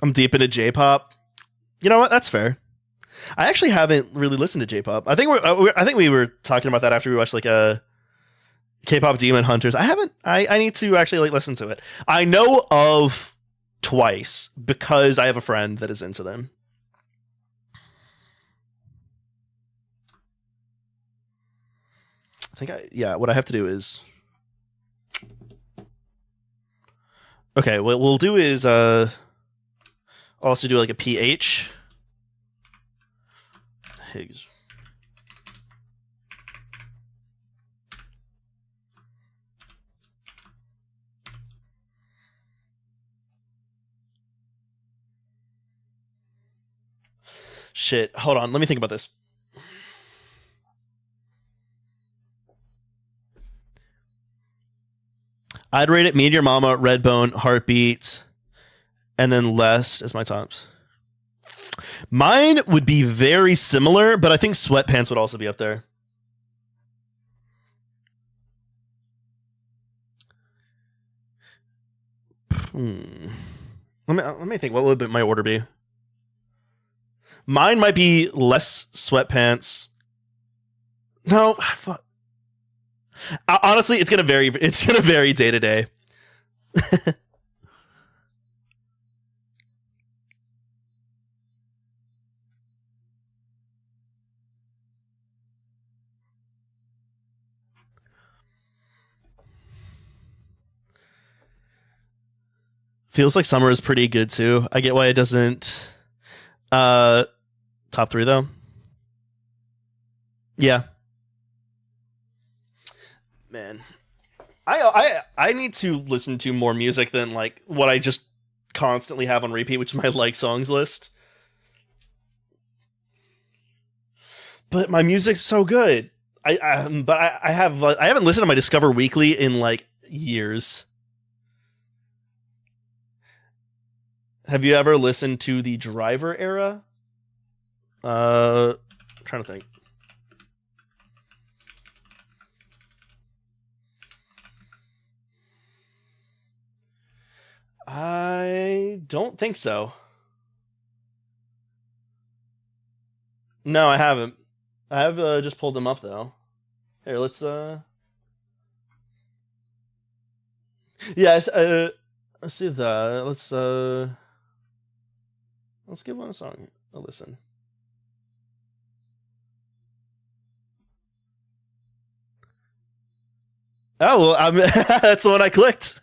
I'm deep into J-pop. You know what? That's fair. I actually haven't really listened to J-pop. I think we were talking about that after we watched like a K-pop Demon Hunters. I haven't. I need to actually like listen to it. I know of Twice because I have a friend that is into them. What I have to do is okay. What we'll do is also do like a pH. Higgs. Shit. Hold on. Let me think about this. I'd rate it Me and Your Mama, Redbone, Heartbeat, and then Less as my tops. Mine would be very similar, but I think Sweatpants would also be up there. Let me think. What would my order be? Mine might be less Sweatpants. No, fuck. Honestly, it's gonna vary. It's gonna vary day to day. Feels like Summer is pretty good too. I get why it doesn't. Top 3 though. Yeah. Man, I need to listen to more music than like what I just constantly have on repeat, which is my like songs list. But my music's so good. I haven't listened to my Discover Weekly in like years. Have you ever listened to the Driver era? I'm trying to think. I don't think so. No, I haven't. I have just pulled them up though. Here, let's yes, let's see that. Let's give one a song a listen. Oh, well, that's the one I clicked.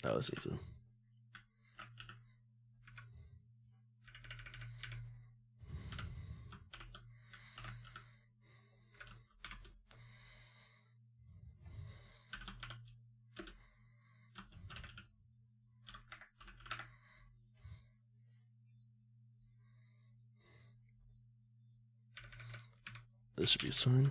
Oh, it's easy. This should be a sign.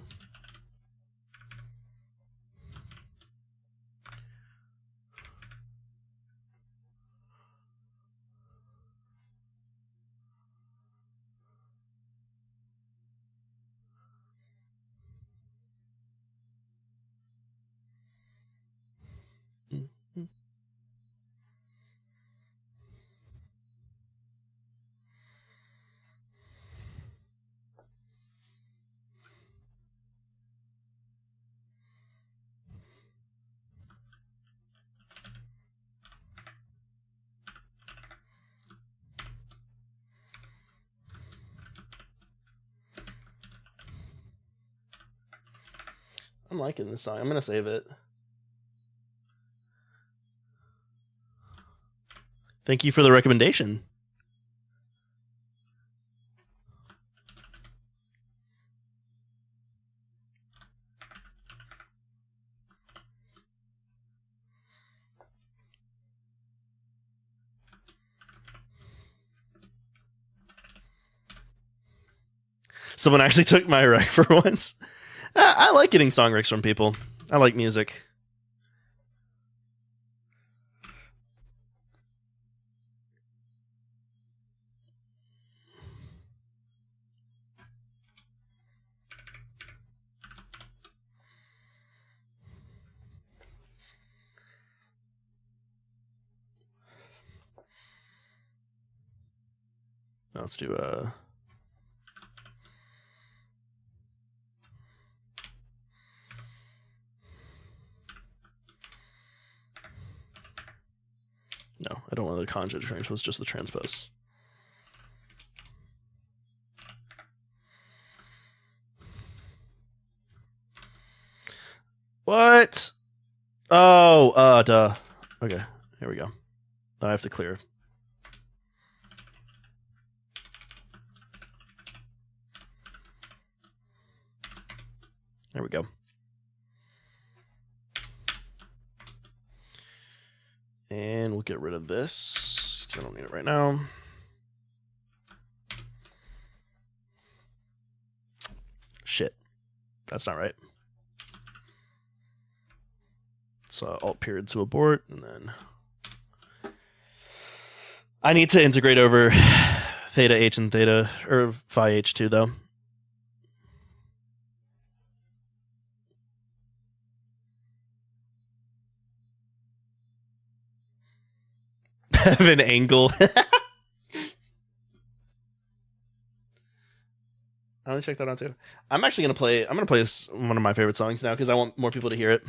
I'm liking this song. I'm gonna save it. Thank you for the recommendation. Someone actually took my rec for once. I like getting song recs from people. I like music. Let's do no, I don't want the conjure transpose, just the transpose. What? Oh, duh. Okay, here we go. I have to clear. There we go. And we'll get rid of this, because I don't need it right now. Shit. That's not right. So alt period to abort, and then I need to integrate over theta h and theta, or phi h too, though. Have an angle. I'll check that out too. I'm actually gonna play. I'm gonna play this, one of my favorite songs now, because I want more people to hear it.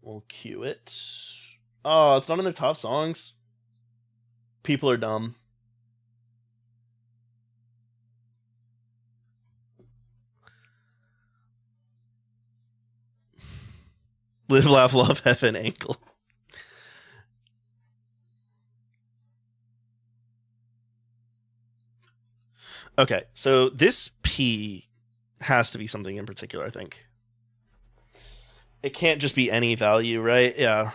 We'll cue it. Oh, it's not in their top songs. People are dumb. Live, laugh, love, have an ankle. Okay, so this P has to be something in particular, I think. It can't just be any value, right? Yeah.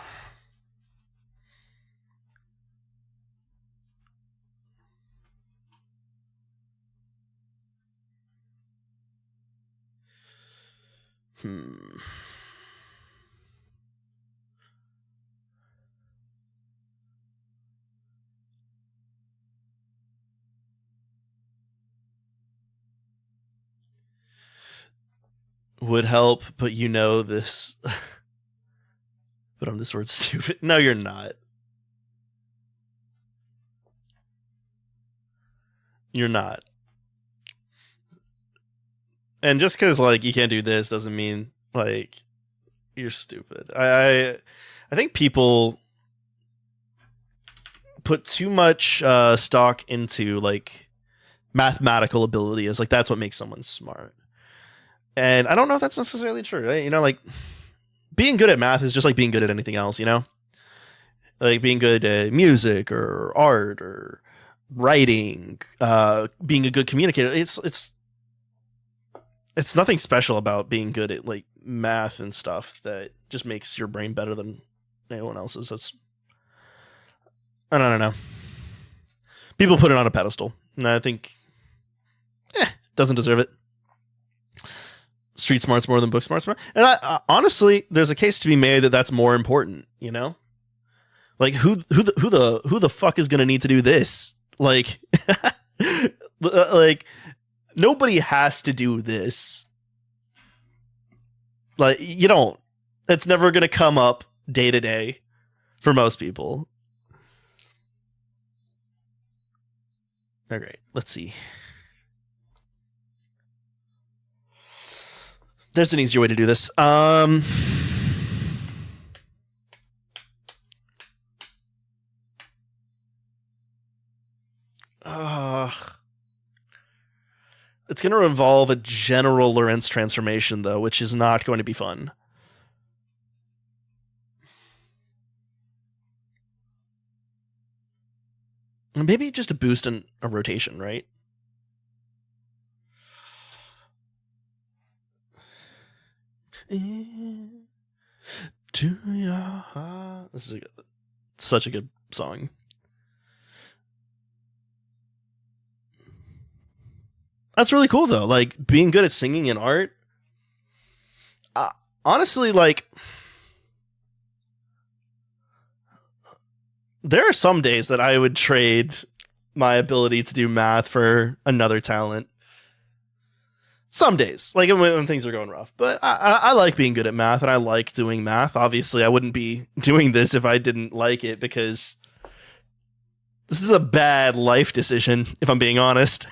Would help, but you know this. But on this word stupid. No, you're not. You're not. And just because like you can't do this doesn't mean like you're stupid. I think people put too much stock into like mathematical ability as like that's what makes someone smart. And I don't know if that's necessarily true, right? You know, like being good at math is just like being good at anything else, you know? Like being good at music or art or writing, being a good communicator. It's nothing special about being good at like math and stuff that just makes your brain better than anyone else's. I don't know. People put it on a pedestal, and I think doesn't deserve it. Street smart's more than book smart's more. And I honestly, there's a case to be made that that's more important, you know? Like who the fuck is going to need to do this? Like like nobody has to do this. Like you don't. It's never going to come up day to day for most people. Okay, let's see. There's an easier way to do this. It's going to involve a general Lorentz transformation, though, which is not going to be fun. Maybe just a boost in a rotation, right? To your heart. This is such a good song. That's really cool though. Like being good at singing and art. Honestly, like there are some days that I would trade my ability to do math for another talent. Some days, like when things are going rough. But I like being good at math, and I like doing math. Obviously, I wouldn't be doing this if I didn't like it, because this is a bad life decision, if I'm being honest.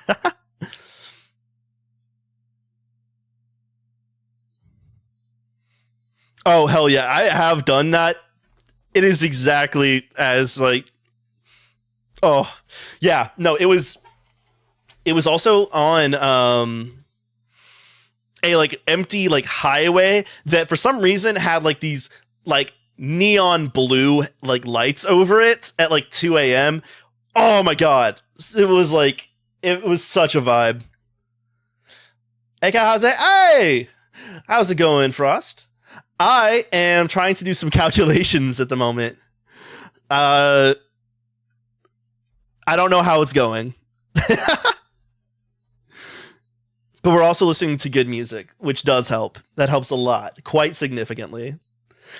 Oh, hell yeah. I have done that. It is exactly as like... Oh, yeah. No, it was also on... a like empty like highway that for some reason had like these like neon blue like lights over it at like 2 a.m. Oh my god. It was such a vibe. Hey, how's it? Hey! How's it going, Frost? I am trying to do some calculations at the moment. I don't know how it's going. But we're also listening to good music, which does help. That helps a lot, quite significantly.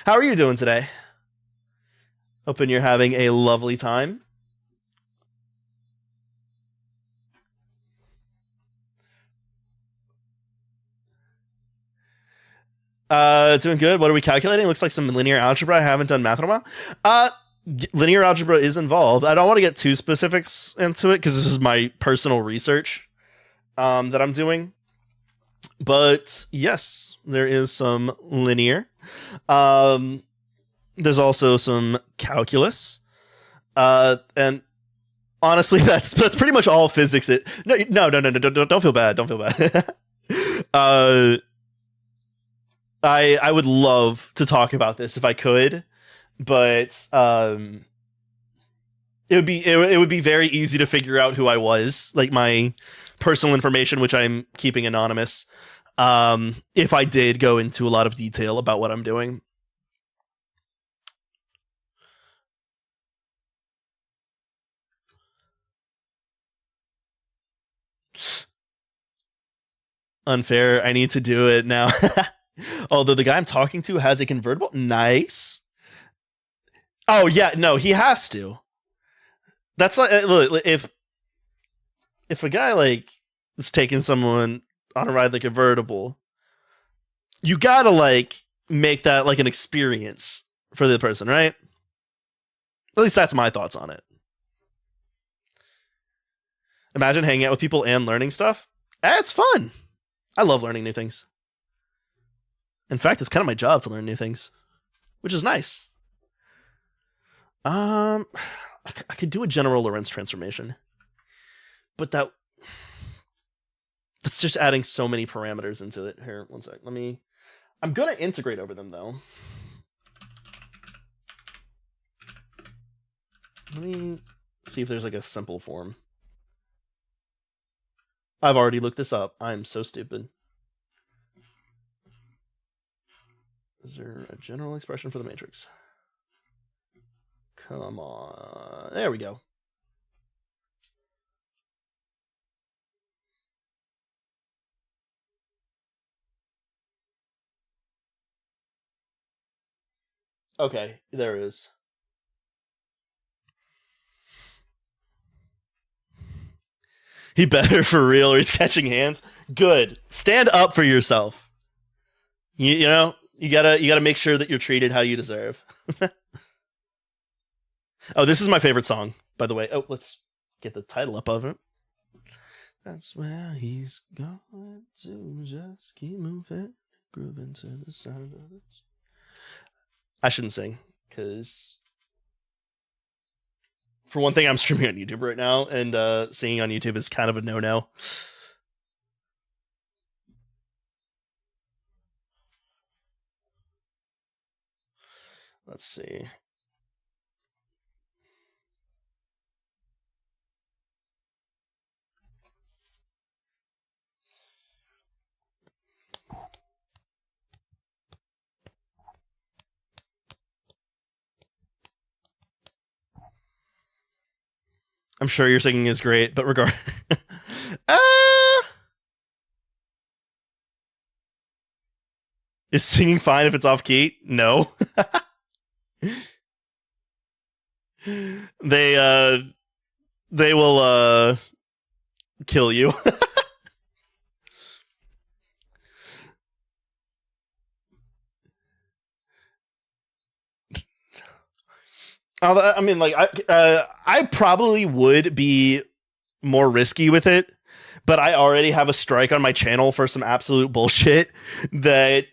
How are you doing today? Hoping you're having a lovely time. Doing good. What are we calculating? Looks like some linear algebra. I haven't done math in a while. Linear algebra is involved. I don't want to get too specifics into it because this is my personal research that I'm doing. But yes, there is some linear. There's also some calculus. And honestly, that's pretty much all physics. No, don't feel bad. Don't feel bad. I would love to talk about this if I could, but it would be very easy to figure out who I was, like my personal information, which I'm keeping anonymous. If I did go into a lot of detail about what I'm doing. Unfair. I need to do it now. Although the guy I'm talking to has a convertible. Nice. Oh yeah, no, he has to. That's like if a guy like is taking someone on a ride in the convertible, you gotta like make that like an experience for the person, right? At least that's my thoughts on it. Imagine hanging out with people and learning stuff. It's fun. I love learning new things. In fact, it's kind of my job to learn new things, which is nice. I could do a general Lorentz transformation, but that's just adding so many parameters into it. Here, one sec. I'm gonna integrate over them though. Let me see if there's like a simple form. I've already looked this up. I'm so stupid. Is there a general expression for the matrix? Come on. There we go. Okay, there is. He better for real or he's catching hands. Good. Stand up for yourself. You know, you gotta make sure that you're treated how you deserve. Oh, this is my favorite song, by the way. Oh, let's get the title up of it. That's where he's going to just keep moving, grooving to the sound of it. I shouldn't sing, because for one thing, I'm streaming on YouTube right now, and singing on YouTube is kind of a no-no. Let's see. I'm sure your singing is great, but regard. Is singing fine if it's off key? No. They will kill you. I mean, like, I probably would be more risky with it, but I already have a strike on my channel for some absolute bullshit that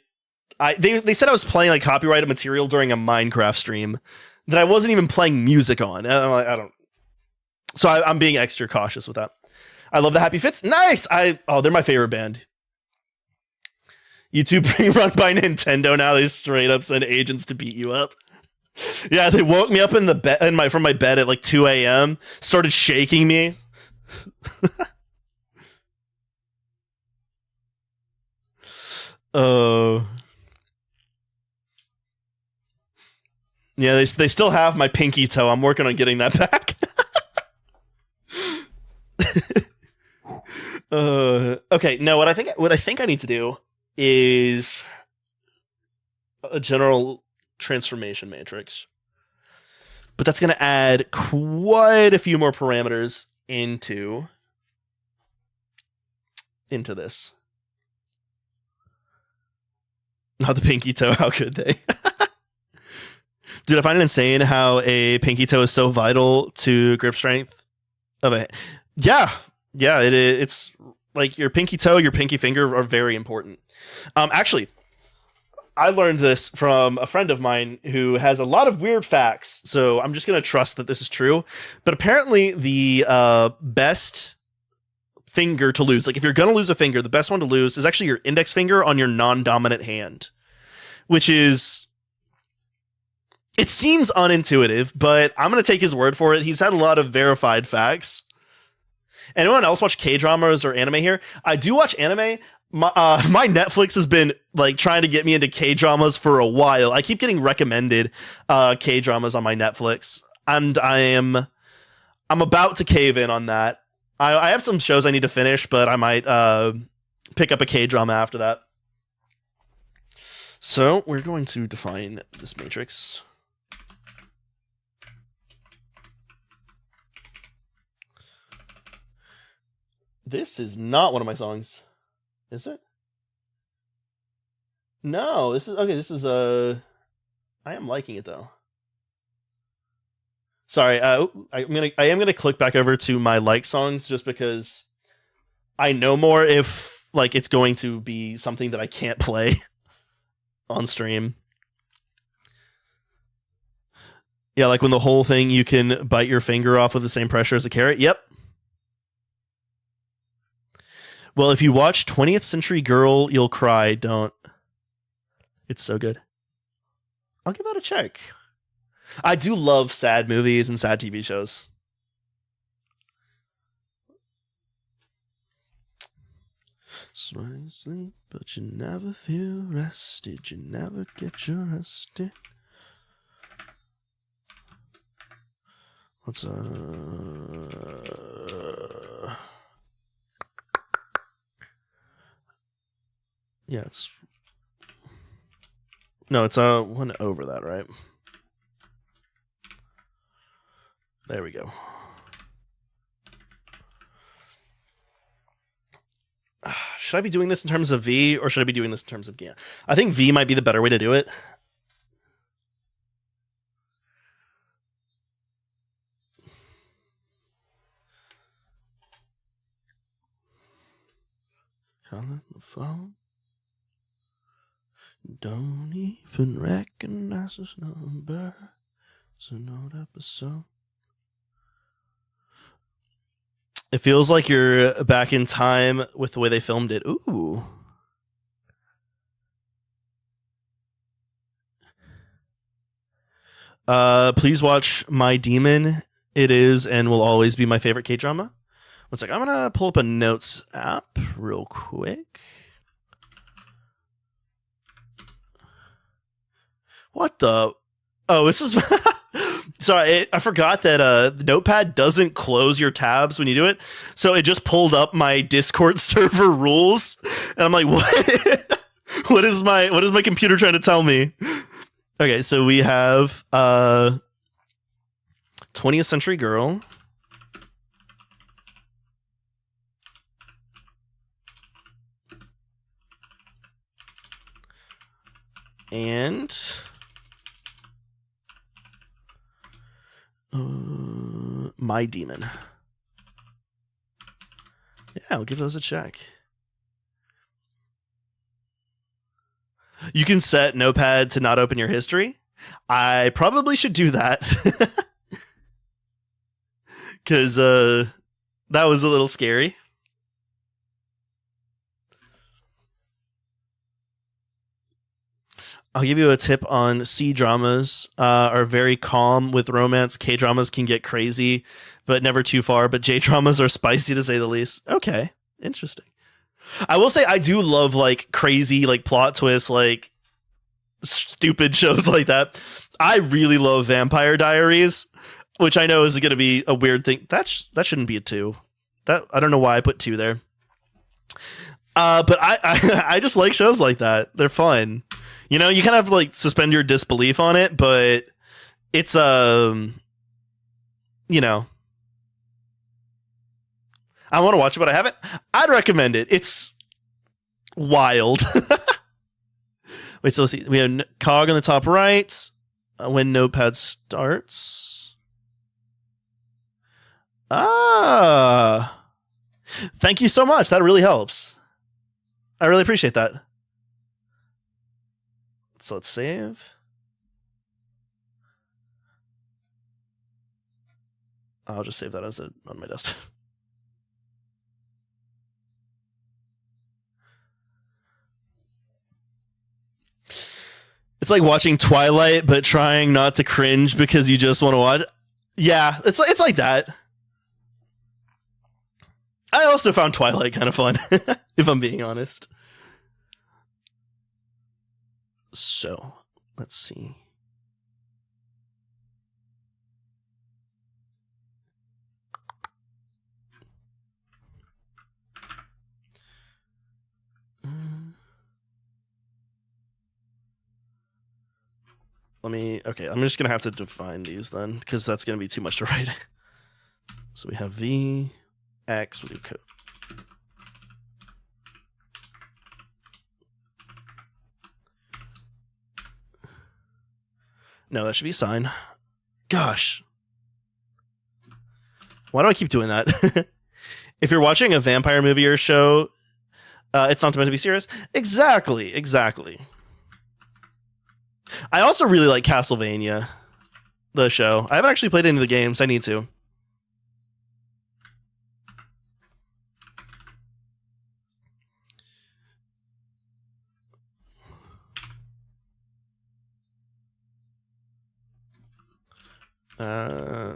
they said I was playing like copyrighted material during a Minecraft stream that I wasn't even playing music on. I don't. So I'm being extra cautious with that. I love the Happy Fits. Nice. They're my favorite band. YouTube being run by Nintendo now. They straight up send agents to beat you up. Yeah, they woke me up in the bed from my bed at like 2 a.m. Started shaking me. Oh. Yeah, they still have my pinky toe. I'm working on getting that back. Okay, no, what I think I need to do is a general transformation matrix. But that's going to add quite a few more parameters into this. Not the pinky toe, how could they? Dude, I find it insane how a pinky toe is so vital to grip strength of a. Yeah, it's like your pinky toe, your pinky finger are very important. Actually, I learned this from a friend of mine who has a lot of weird facts, so I'm just gonna trust that this is true. But apparently, the best finger to lose, like if you're gonna lose a finger, the best one to lose is actually your index finger on your non-dominant hand, which is. It seems unintuitive, but I'm going to take his word for it. He's had a lot of verified facts. Anyone else watch K-dramas or anime here? I do watch anime. My Netflix has been like trying to get me into K-dramas for a while. I keep getting recommended K-dramas on my Netflix, and I'm about to cave in on that. I have some shows I need to finish, but I might pick up a K-drama after that. So we're going to define this matrix. This is not one of my songs, is it? No, this is okay. This is I am liking it though. Sorry, I am gonna click back over to my like songs just because I know more if like it's going to be something that I can't play on stream. Yeah, like when the whole thing you can bite your finger off with the same pressure as a carrot. Yep. Well, if you watch 20th Century Girl, you'll cry. Don't. It's so good. I'll give that a check. I do love sad movies and sad TV shows. Sleep, but you never feel rested. You never get your rested. What's yeah, it's no, it's one over that, right? There we go. Should I be doing this in terms of V or should I be doing this in terms of GAN? I think V might be the better way to do it. Calling the phone. Don't even recognize this number. It's an old episode. It feels like you're back in time with the way they filmed it. Ooh. Please watch My Demon. It is and will always be my favorite K-drama. One sec. I'm going to pull up a notes app real quick. What the? Oh, this is... Sorry, I forgot that Notepad doesn't close your tabs when you do it. So it just pulled up my Discord server rules. And I'm like, what? What is my computer trying to tell me? Okay, so we have 20th Century Girl. And My Demon. Yeah, I'll give those a check. You can set Notepad to not open your history. I probably should do that. Because that was a little scary. I'll give you a tip on C dramas are very calm with romance. K dramas can get crazy, but never too far. But J dramas are spicy to say the least. Okay, interesting. I will say I do love like crazy like plot twists, like stupid shows like that. I really love Vampire Diaries, which I know is going to be a weird thing. That shouldn't be a 2. That I don't know why I put 2 there. But I just like shows like that. They're fun. You know, you kind of like suspend your disbelief on it, but it's you know, I want to watch it, but I haven't. I'd recommend it. It's wild. Wait, so let's see. We have cog on the top right. When Notepad starts. Thank you so much. That really helps. I really appreciate that. So let's save. I'll just save that as on my desktop. It's like watching Twilight, but trying not to cringe because you just want to watch. Yeah, it's like that. I also found Twilight kind of fun, if I'm being honest. So, let's see. Okay, I'm just going to have to define these then, because that's going to be too much to write. So we have V, X, we do code. No, that should be sign. Gosh. Why do I keep doing that? If you're watching a vampire movie or show, it's not meant to be serious. Exactly. I also really like Castlevania, the show. I haven't actually played any of the games. I need to.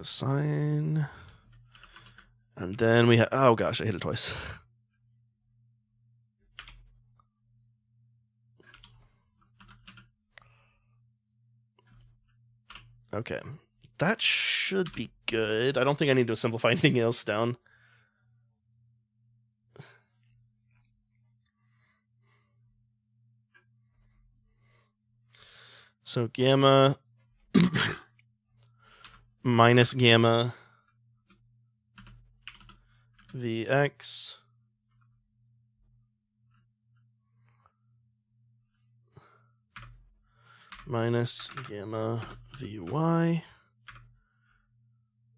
Sign. And then we have... Oh, gosh, I hit it twice. Okay. That should be good. I don't think I need to simplify anything else down. So gamma minus gamma Vx minus gamma Vy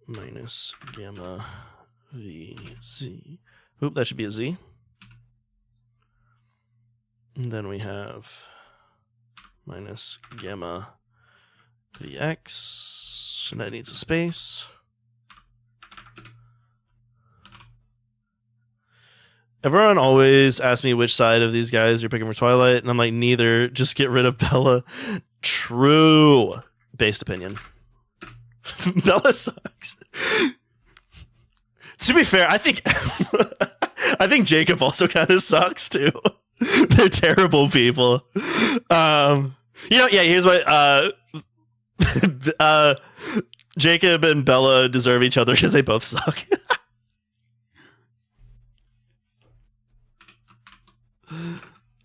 minus gamma Vz. Oop, that should be a Z. And then we have minus gamma Vx, and that needs a space. Everyone always asks me which side of these guys you're picking for Twilight, and I'm like, neither. Just get rid of Bella. True. Based opinion. Bella sucks. To be fair, I think I think Jacob also kind of sucks too. They're terrible people. Here's what Jacob and Bella deserve each other because they both suck.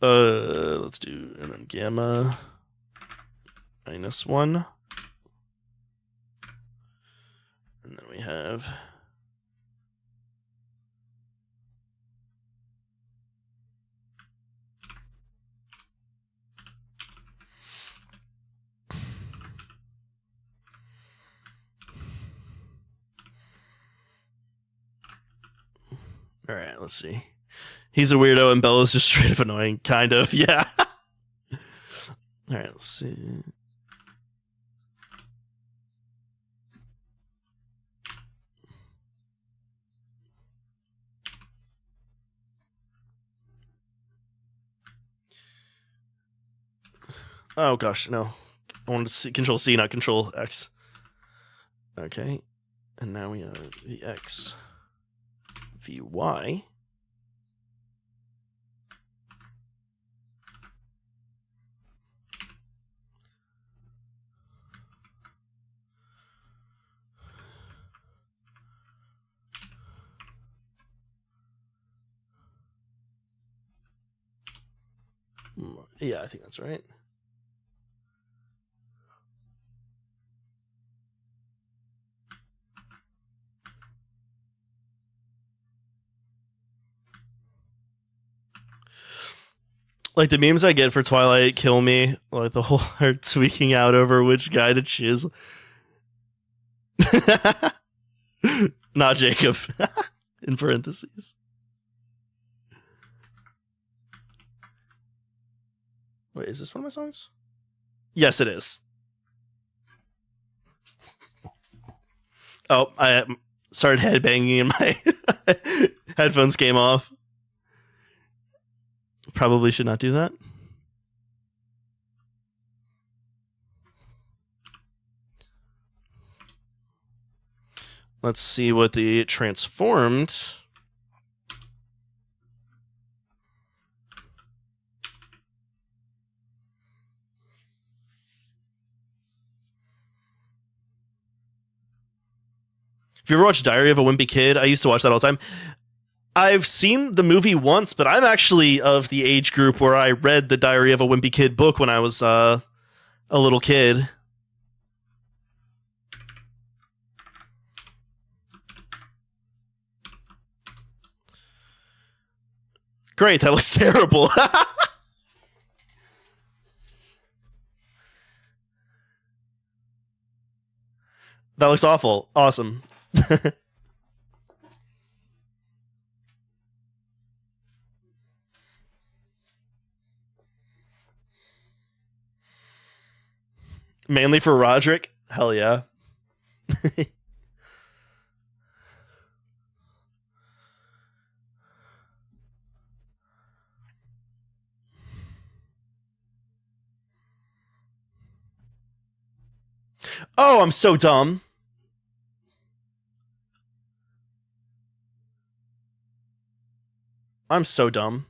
Let's do, and then gamma minus 1. And then we have all right, let's see. He's a weirdo and Bella's just straight up annoying. Kind of, yeah. All right, let's see. Oh, gosh, no. I wanted to see Control C, not Control X. Okay. And now we have the X. Vy. Yeah, I think that's right. Like the memes I get for Twilight kill me. Like the whole heart tweaking out over which guy to choose. Not Jacob. In parentheses. Wait, is this one of my songs? Yes, it is. Oh, I started headbanging and my headphones came off. Probably should not do that. Let's see what the transformed. If you ever watched Diary of a Wimpy Kid, I used to watch that all the time. I've seen the movie once, but I'm actually of the age group where I read the Diary of a Wimpy Kid book when I was a little kid. Great, that looks terrible. That looks awful. Awesome. Mainly for Roderick? Hell yeah. Oh, I'm so dumb. I'm so dumb.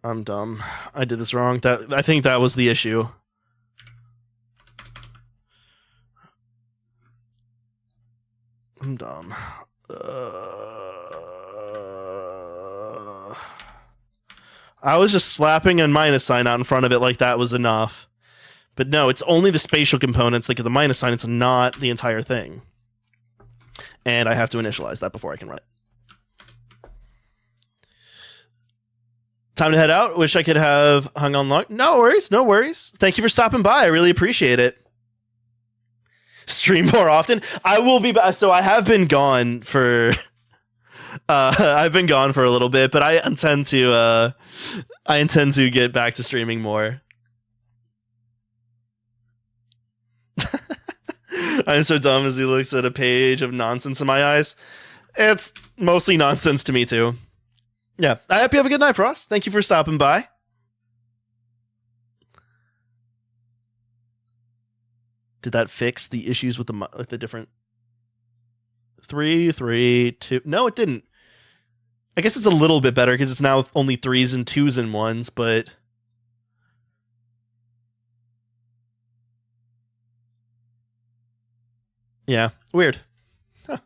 I'm dumb. I did this wrong. I think that was the issue. I'm dumb. I was just slapping a minus sign out in front of it like that was enough. But no, it's only the spatial components that get the minus sign. It's not the entire thing. And I have to initialize that before I can run it. Time to head out. Wish I could have hung on long. No worries, no worries. Thank you for stopping by. I really appreciate it. Stream more often. I will be back. So I have been gone for I've been gone for a little bit, but I intend to get back to streaming more. I'm so dumb as he looks at a page of nonsense in my eyes. It's mostly nonsense to me too. Yeah, I hope you have a good night, Frost. Thank you for stopping by. Did that fix the issues with the different 3, 3, 2? No, it didn't. I guess it's a little bit better because it's now only 3s and 2s and 1s, but yeah, weird. Huh.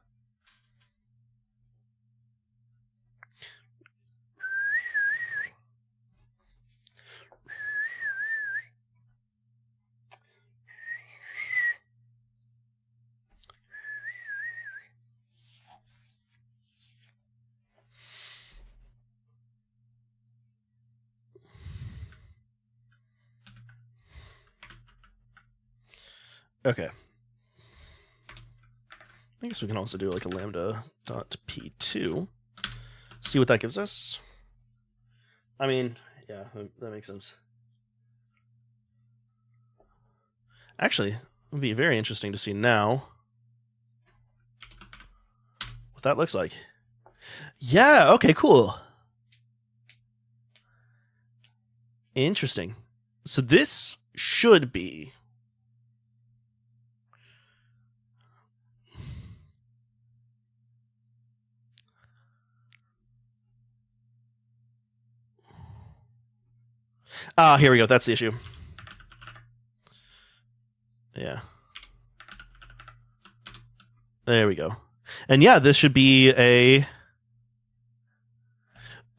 Okay. I guess we can also do like a lambda.p2. See what that gives us. I mean, yeah, that makes sense. Actually, it would be very interesting to see now what that looks like. Yeah, okay, cool. Interesting. So this should be Ah, here we go. That's the issue. Yeah. There we go. And yeah, this should be a...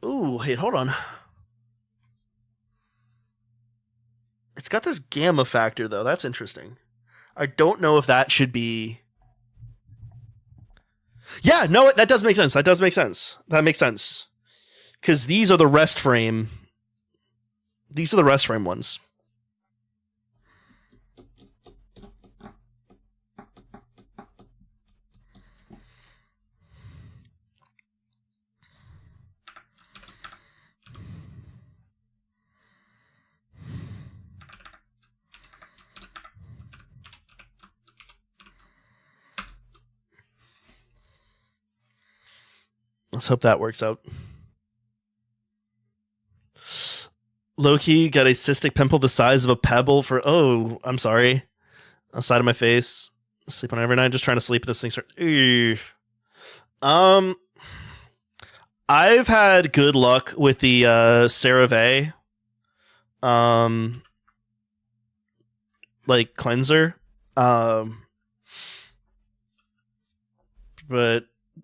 Ooh, hey, hold on. It's got this gamma factor, though. That's interesting. I don't know if that should be... Yeah, no, that does make sense. That does make sense. That makes sense. Because these are the rest frame. These are the rest frame ones. Let's hope that works out. Loki got a cystic pimple the size of a pebble for... Oh, I'm sorry. On the side of my face. Sleep on it every night. Just trying to sleep. This thing starts... I've had good luck with the CeraVe like cleanser. But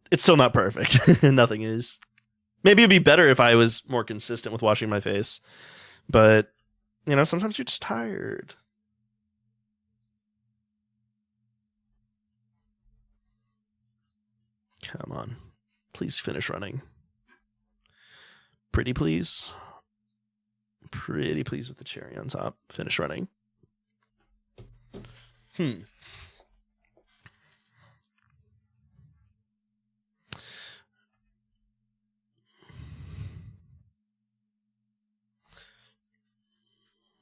it's still not perfect. Nothing is. Maybe it'd be better if I was more consistent with washing my face. But, you know, sometimes you're just tired. Come on. Please finish running. Pretty please. Pretty please with the cherry on top. Finish running.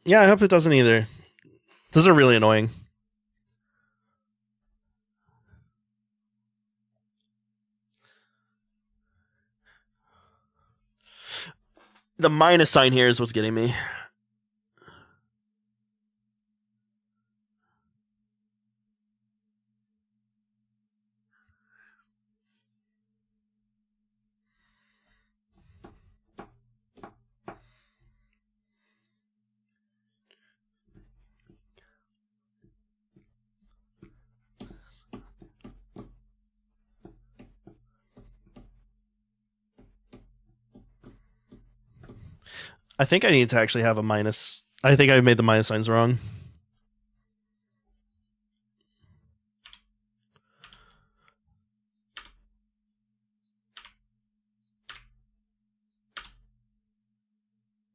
Yeah, I hope it doesn't either. Those are really annoying. The minus sign here is what's getting me. I think I need to actually have a minus. I think I made the minus signs wrong.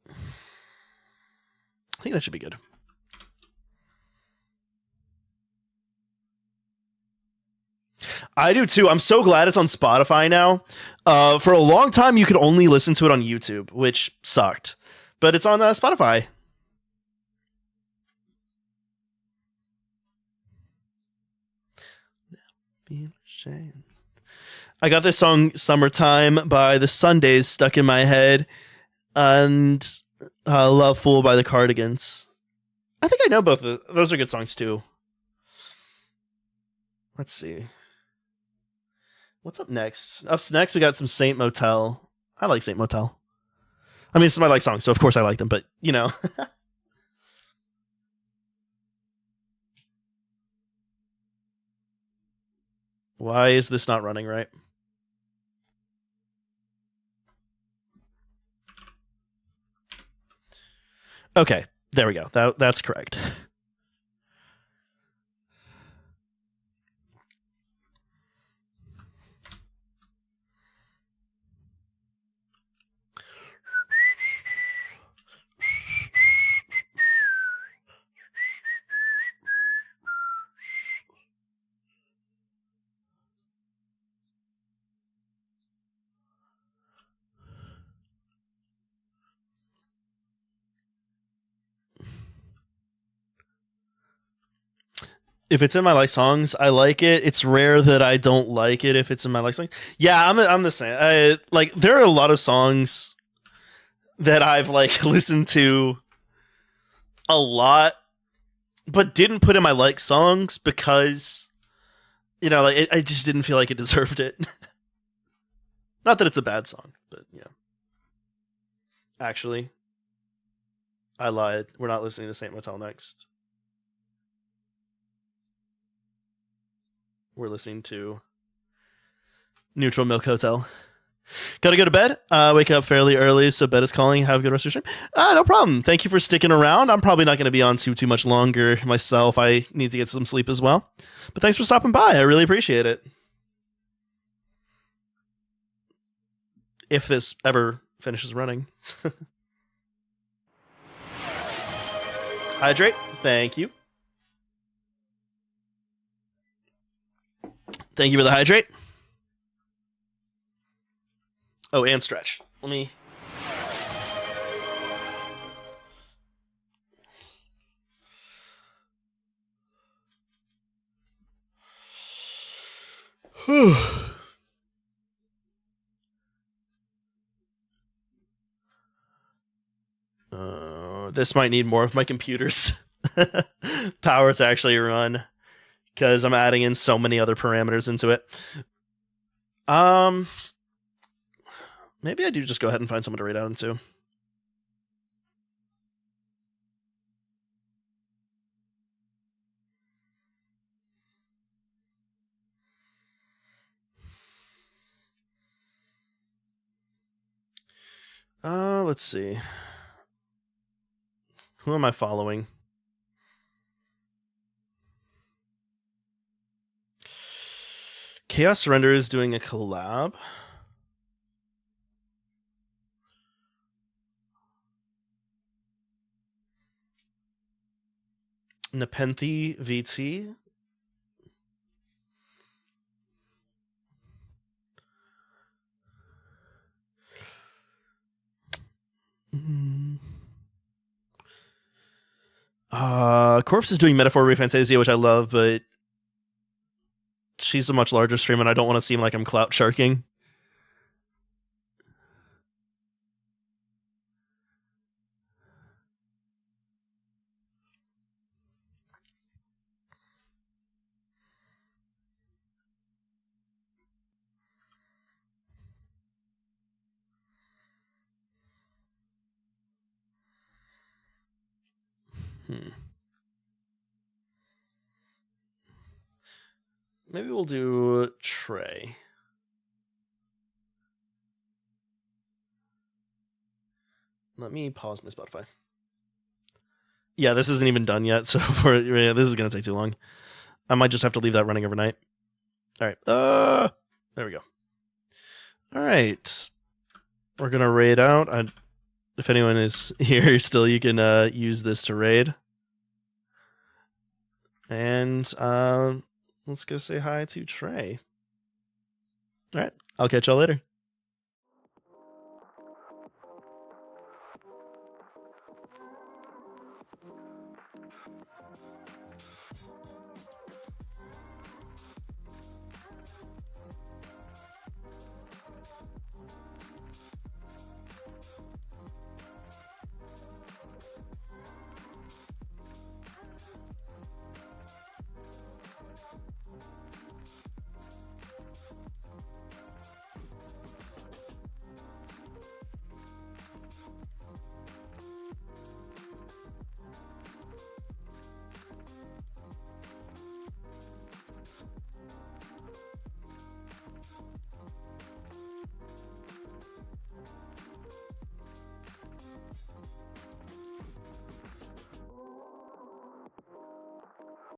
I think that should be good. I do too. I'm so glad it's on Spotify now. For a long time, you could only listen to it on YouTube, which sucked. But it's on Spotify. I got this song "Summertime" by the Sundays stuck in my head, and "Love Fool" by the Cardigans. I think I know both of those are good songs too. Let's see. What's up next? Up next, we got some Saint Motel. I like Saint Motel. I mean, it's my like song, so of course I like them, but you know. Why is this not running right? Okay, there we go. That's correct. If it's in my like songs, I like it. It's rare that I don't like it if it's in my like songs. Yeah, I'm the same. Like there are a lot of songs that I've like listened to a lot, but didn't put in my like songs because you know, like I just didn't feel like it deserved it. Not that it's a bad song, but yeah. Actually, I lied. We're not listening to Saint Motel next. We're listening to Neutral Milk Hotel. Gotta go to bed. Wake up fairly early, so bed is calling. Have a good rest of your stream. No problem. Thank you for sticking around. I'm probably not going to be on too much longer myself. I need to get some sleep as well. But thanks for stopping by. I really appreciate it. If this ever finishes running. Hydrate. Thank you. Thank you for the hydrate. Oh, and stretch. Let me... This might need more of my computer's power to actually run, because I'm adding in so many other parameters into it. Maybe I do just go ahead and find someone to raid out into. Let's see. Who am I following? Chaos Surrender is doing a collab. Nepenthe VT. Corpse is doing Metaphor Refantasia, which I love, but she's a much larger stream, and I don't want to seem like I'm clout sharking. Maybe we'll do Trey. Let me pause my Spotify. Yeah, this isn't even done yet, so this is going to take too long. I might just have to leave that running overnight. All right. There we go. All right. We're going to raid out. If anyone is here still, you can use this to raid. And let's go say hi to Trey. All right. I'll catch y'all later.